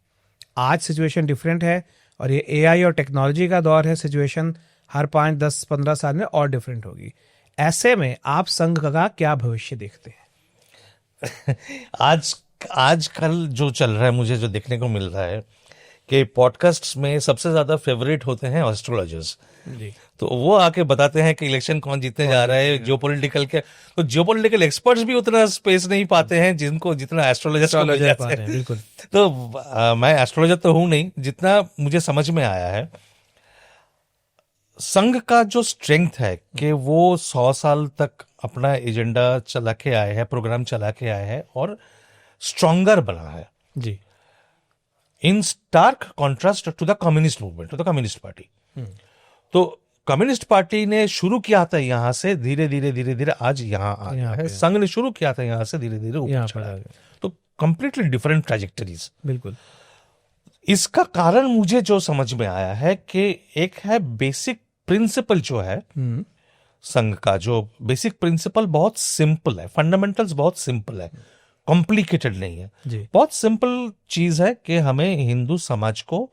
आज सिचुएशन डिफरेंट है और ये एआई और टेक्नोलॉजी का दौर है। सिचुएशन हर 5, 10, 15 साल में और डिफरेंट होगी। ऐसे में आप संघ का क्या भविष्य देखते हैं? आजकल जो चल रहा है, मुझे जो देखने को मिल रहा है कि पॉडकास्ट्स में सबसे ज्यादा फेवरेट होते हैं एस्ट्रोलॉजर्स। जी, तो वो आके बताते हैं कि इलेक्शन कौन जीतने जा रहा है, जियोपॉलिटिकल के। तो जियोपॉलिटिकल एक्सपर्ट्स भी उतना स्पेस नहीं पाते हैं जिनको जितना एस्ट्रोलॉजर्स को मिल जाता है। बिल्कुल। तो मैं एस्ट्रोलॉजर तो हूं नहीं, जितना मुझे समझ में आया है, संघ का जो स्ट्रेंथ है कि वो 100 साल तक अपना एजेंडा चला के आए हैं, प्रोग्राम चला के आए हैं और स्ट्रॉन्गर बना है। जी, in stark contrast to the communist movement, to the communist party. तो कम्युनिस्ट पार्टी ने शुरू किया था यहां से, धीरे धीरे आज यहां आया है। संघ ने शुरू किया था यहां से, धीरे धीरे ऊपर चढ़ा है। तो कंप्लीटली डिफरेंट ट्रैजेक्टरीज। बिल्कुल। इसका कारण मुझे जो समझ में आया है कि एक है बेसिक प्रिंसिपल जो है संघ का, जो बेसिक प्रिंसिपल बहुत सिंपल है, फंडामेंटल्स बहुत सिंपल है, कॉम्प्लिकेटेड नहीं है जी, बहुत सिंपल चीज है कि हमें हिंदू समाज को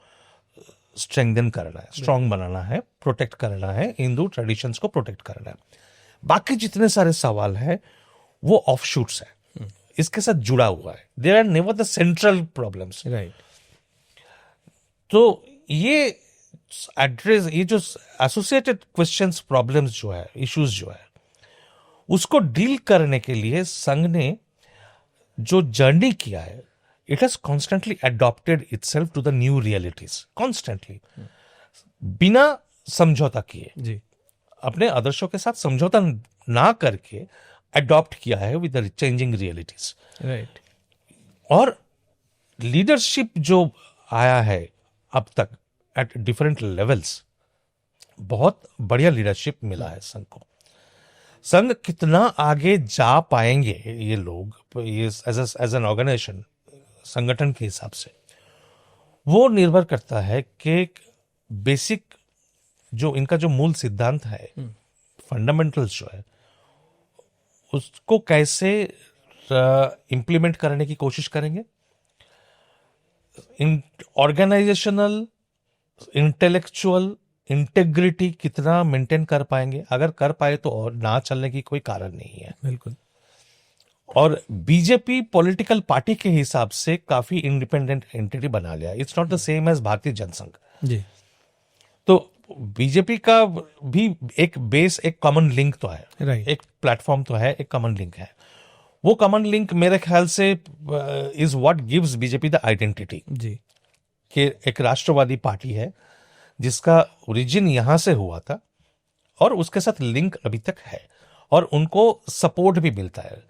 स्ट्रेंथन करना है, स्ट्रांग बनाना है, प्रोटेक्ट करना है, हिंदू ट्रेडिशंस को प्रोटेक्ट करना है। बाकी जितने सारे सवाल है वो ऑफशूट्स है, इसके साथ जुड़ा हुआ है। There are never the central problems. Right. तो ये एड्रेस, ये जो एसोसिएटेड क्वेश्चंस, प्रॉब्लम्स जो है, इश्यूज जो है, उसको डील करने के लिए संघ ने जो जर्नी किया है, it has constantly adopted itself to the new realities, constantly, बिना समझौता किए, जी, अपने आदर्शों के साथ समझौता ना करके अडॉप्ट किया है with the changing realities. Right. और लीडरशिप जो आया है अब तक एट डिफरेंट लेवल्स, बहुत बढ़िया लीडरशिप मिला है संघ को। संघ कितना आगे जा पाएंगे ये लोग, ये एज एन ऑर्गेनाइजेशन, संगठन के हिसाब से, वो निर्भर करता है कि बेसिक जो इनका जो मूल सिद्धांत है, फंडामेंटल्स जो है, उसको कैसे इम्प्लीमेंट करने की कोशिश करेंगे। ऑर्गेनाइजेशनल इंटेलेक्चुअल इंटेग्रिटी कितना मेंटेन कर पाएंगे, अगर कर पाए तो और ना चलने की कोई कारण नहीं है। बिल्कुल। और बीजेपी पॉलिटिकल पार्टी के हिसाब से काफी इंडिपेंडेंट एंटिटी बना लिया। It's not the same as Bharatiya Jan Sangh. जी। तो बीजेपी का भी एक बेस, एक कॉमन लिंक तो है, राइट। एक प्लेटफॉर्म तो है, एक कॉमन लिंक है। वो कॉमन लिंक मेरे ख्याल से is what gives BJP the identity, जी। कि एक राष्ट्रवादी पार्टी है जिसका ओरिजिन यहां से हुआ था और उसके साथ लिंक अभी तक है, और उनको सपोर्ट भी मिलता है,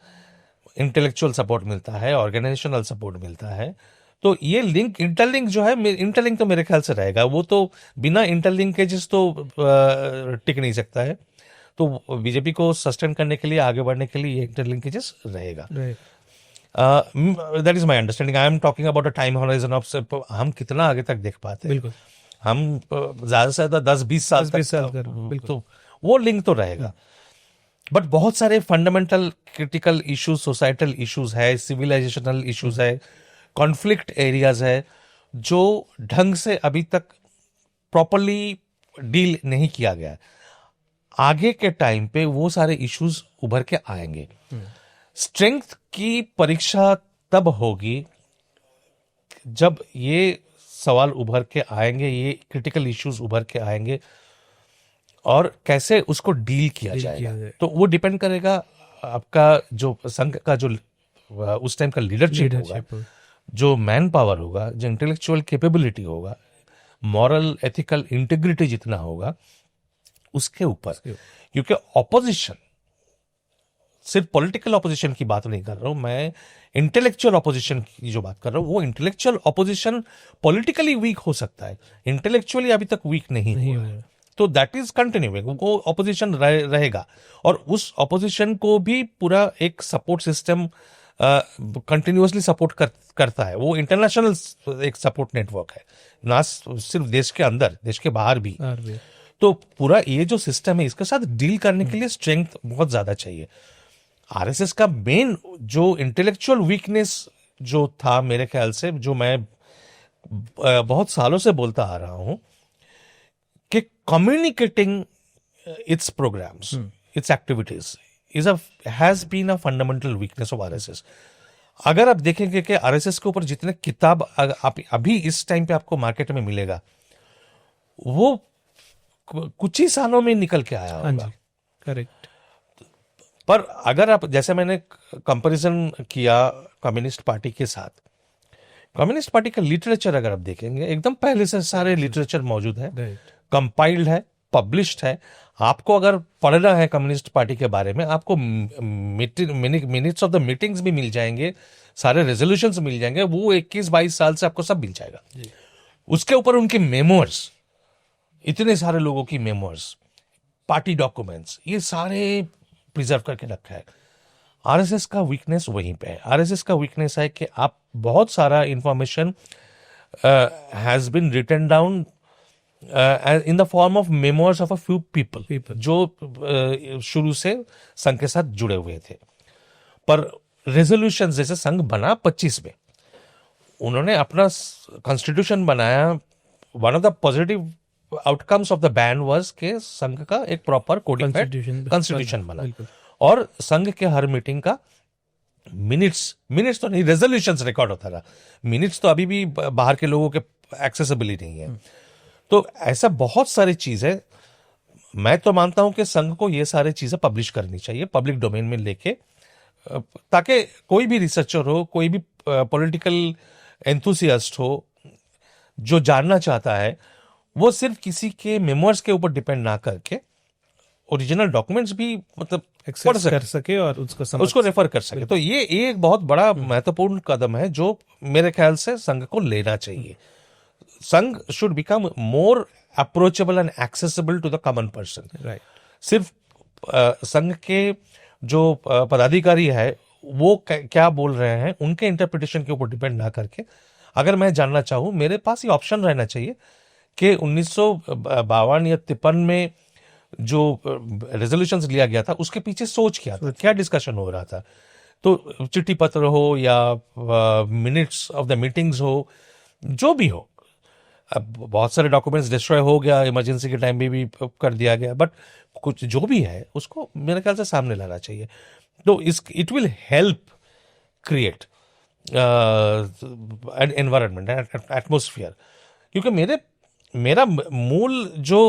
इंटेलेक्चुअल सपोर्ट मिलता है, ऑर्गेनाइजेशनल सपोर्ट मिलता है। तो ये लिंक, इंटरलिंक जो है, इंटरलिंक तो मेरे ख्याल से रहेगा। वो तो बिना इंटरलिंकेजेस तो टिक नहीं सकता है। तो बीजेपी को सस्टेन करने के लिए, आगे बढ़ने के लिए, ये इंटरलिंकेजेस रहेगा। That is my understanding. I am talking about a time horizon of हम कितना आगे तक देख पाते हैं। बिल्कुल। हम ज्यादा से ज्यादा 10-20 साल तक, तो वो लिंक तो रहेगा। बट बहुत सारे fundamental critical issues, societal issues है, सिविलाइजेशनल इश्यूज है, कॉन्फ्लिक्ट एरियाज है, जो ढंग से अभी तक प्रॉपरली डील नहीं किया गया। आगे के टाइम पे वो सारे इश्यूज उभर के आएंगे। स्ट्रेंथ की परीक्षा तब होगी जब ये सवाल उभर के आएंगे, ये क्रिटिकल इश्यूज उभर के आएंगे, और कैसे उसको डील किया जाएगा। तो वो डिपेंड करेगा आपका जो संघ का जो उस टाइम का लीडरशिप होगा, जो मैन पावर होगा, जो इंटेलेक्चुअल कैपेबिलिटी होगा, मॉरल एथिकल इंटीग्रिटी जितना होगा, उसके ऊपर। क्योंकि ऑपोजिशन, सिर्फ पॉलिटिकल ऑपोजिशन की बात नहीं कर रहा हूं मैं, इंटेलेक्चुअल ऑपोजिशन की जो बात कर रहा हूं, वो इंटेलेक्चुअल ऑपोजिशन पॉलिटिकली वीक हो सकता है, इंटेलेक्चुअली अभी तक वीक नहीं हुआ है। तो दैट इज कंटिन्यूइंग, वो ऑपोजिशन रहेगा, और उस ऑपोजिशन को भी पूरा एक सपोर्ट सिस्टम कंटिन्यूअसली सपोर्ट करता है। वो इंटरनेशनल एक सपोर्ट नेटवर्क है, ना सिर्फ देश के अंदर, देश के बाहर भी। तो पूरा ये जो सिस्टम है, इसके साथ डील करने के लिए स्ट्रेंथ बहुत ज्यादा चाहिए। आरएसएस का मेन जो इंटेलेक्चुअल वीकनेस जो था, मेरे ख्याल से, जो मैं बहुत सालों से बोलता आ रहा हूं, कि communicating its programmes, its activities has been a fundamental weakness of RSS. अगर आप देखेंगे कि आरएसएस के ऊपर जितने किताब अभी इस टाइम पे आपको मार्केट में मिलेगा, वो कुछ ही सालों में निकल के आया होगा। करेक्ट। पर अगर आप, जैसे मैंने कंपैरिजन किया कम्युनिस्ट पार्टी के साथ, कम्युनिस्ट पार्टी का लिटरेचर अगर आप देखेंगे, एकदम पहले से सारे लिटरेचर मौजूद है, कंपाइल्ड है, पब्लिश्ड है। आपको अगर पढ़ना है कम्युनिस्ट पार्टी के बारे में, आपको मिनट्स ऑफ द मीटिंग्स भी मिल जाएंगे, सारे रेजोल्यूशंस मिल जाएंगे, वो 21-22 साल से आपको सब मिल जाएगा। उसके ऊपर उनके मेमोर्स, इतने सारे लोगों की मेमोर्स, पार्टी डॉक्यूमेंट्स, ये सारे प्रिजर्व करके रखा है। आरएसएस का वीकनेस वहीं पे है। आरएसएस का वीकनेस है कि आप बहुत सारा information has been written down in the form of memoirs of a few people जो शुरू से संघ के साथ जुड़े हुए थे। पर रेजोल्यूशन जैसे संघ बना 25 में, उन्होंने अपना कॉन्स्टिट्यूशन बनाया। One of the positive outcomes of the ban was के संघ का एक प्रॉपर कोडिफाइड कॉन्स्टिट्यूशन बना, और संघ के हर मीटिंग का मिनट्स तो नहीं, रेजोल्यूशंस रिकॉर्ड होता रहा। मिनट्स तो अभी भी बाहर के लोगों के एक्सेसिबिलिटी नहीं है। तो ऐसा बहुत सारी चीजें, मैं तो मानता हूं कि संघ को ये सारी चीजें पब्लिश करनी चाहिए, पब्लिक डोमेन में लेके, ताकि कोई भी रिसर्चर हो, कोई भी पॉलिटिकल एंथुसियास्ट हो, जो जानना चाहता है, वो सिर्फ किसी के मेमोर्स के ऊपर डिपेंड ना करके ओरिजिनल डॉक्यूमेंट्स भी मतलब पढ़ एक्सेस सके, कर सके और उसको रेफर कर सके। तो ये एक बहुत बड़ा महत्वपूर्ण कदम है जो मेरे ख्याल से संघ को लेना चाहिए। Sangh should become more approachable and accessible to the common person. Right. सिर्फ संघ के जो पदाधिकारी है वो क्या बोल रहे हैं उनके इंटरप्रिटेशन के ऊपर डिपेंड ना करके, अगर मैं जानना चाहूँ, मेरे पास ये ऑप्शन रहना चाहिए कि 1952 या 53 में जो रेजोल्यूशंस लिया गया था उसके पीछे सोच क्या था, क्या डिस्कशन हो रहा था। तो चिट्ठी पत्र हो या मिनट्स ऑफ द मीटिंग्स हो, जो भी हो, अब बहुत सारे डॉक्यूमेंट्स डिस्ट्रॉय हो गया, इमरजेंसी के टाइम में भी कर दिया गया, बट कुछ जो भी है उसको मेरे ख्याल से सामने लाना चाहिए। तो it will help create an environment, atmosphere. क्योंकि मेरा मूल जो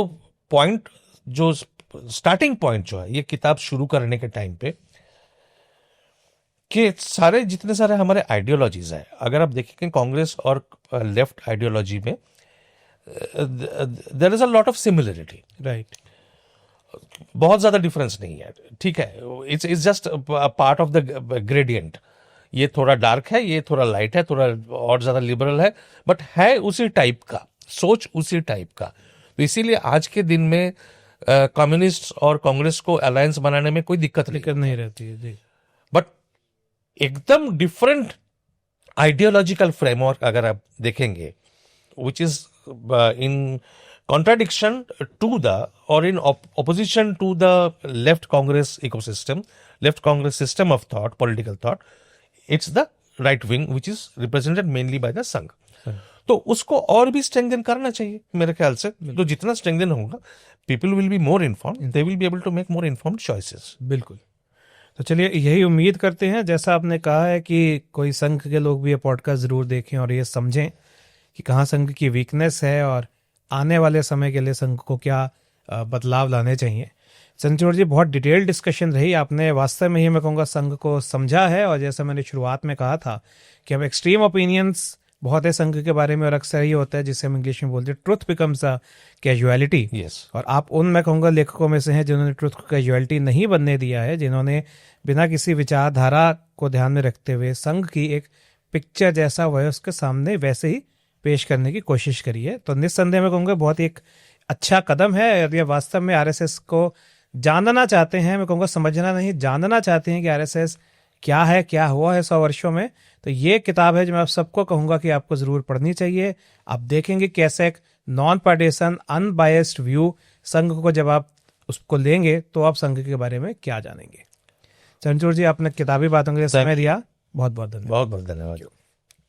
पॉइंट, जो स्टार्टिंग पॉइंट जो है ये किताब शुरू करने के टाइम पे, कि सारे जितने सारे हमारे आइडियोलॉजीज है, अगर आप देखेंगे कांग्रेस और लेफ्ट आइडियोलॉजी में there is a lot of similarity. Right. बहुत ज्यादा डिफरेंस नहीं है, ठीक है, it's just part of the gradient. ये थोड़ा डार्क है, ये थोड़ा लाइट है, थोड़ा और ज्यादा लिबरल है, बट है उसी टाइप का, सोच उसी टाइप का। तो इसीलिए आज के दिन में कम्युनिस्ट और कांग्रेस को अलायंस बनाने में कोई दिक्कत नहीं रहती है जी। बट एकदम डिफरेंट आइडियोलॉजिकल फ्रेमवर्क अगर आप देखेंगे, which is in contradiction to the or in opposition to the left Congress ecosystem, left Congress system of thought, political thought, it's the right wing which is represented mainly by the संघ। तो उसको और भी स्ट्रेंथन करना चाहिए मेरे ख्याल से। तो जितना स्ट्रेंथन होगा, people will be more informed, they will be able to make more informed choices. बिल्कुल। तो चलिए यही उम्मीद करते हैं, जैसा आपने कहा है कि कोई संघ के लोग भी ये पॉडकास्ट जरूर देखें और ये समझें कि कहाँ संघ की वीकनेस है और आने वाले समय के लिए संघ को क्या बदलाव लाने चाहिए। चंद्रचूड़ जी, बहुत डिटेल्ड डिस्कशन रही, आपने वास्तव में ही मैं कहूँगा संघ को समझा है। और जैसा मैंने शुरुआत में कहा था कि अब एक्सट्रीम ओपिनियंस बहुत है संघ के बारे में, और अक्सर ये होता है जिसे हम इंग्लिश में बोलते हैं ट्रुथ बिकम्स अ कैजुअलिटी। और आप उन मैं कहूँगा लेखकों में से हैं जिन्होंने ट्रुथ को कैजुअलिटी नहीं बनने दिया है, जिन्होंने बिना किसी विचारधारा को ध्यान में रखते हुए संघ की एक पिक्चर जैसा वह उसके सामने वैसे ही पेश करने की कोशिश करी है। तो निस्संदेह मैं कहूँगा बहुत एक अच्छा कदम है। यदि वास्तव में आरएसएस को जानना चाहते हैं, मैं कहूँगा समझना नहीं, जानना चाहते हैं कि आरएसएस क्या है, क्या हुआ है 100 वर्षों में, तो ये किताब है जो मैं आप सबको कहूँगा कि आपको ज़रूर पढ़नी चाहिए। आप देखेंगे कैसे एक नॉन पार्टिसन अनबायस्ड व्यू संघ को जब आप उसको लेंगे तो आप संघ के बारे में क्या जानेंगे। चंद्रचूड़ जी, आपने किताबी बातों के लिए समय दिया, बहुत बहुत धन्यवाद। बहुत बहुत धन्यवाद।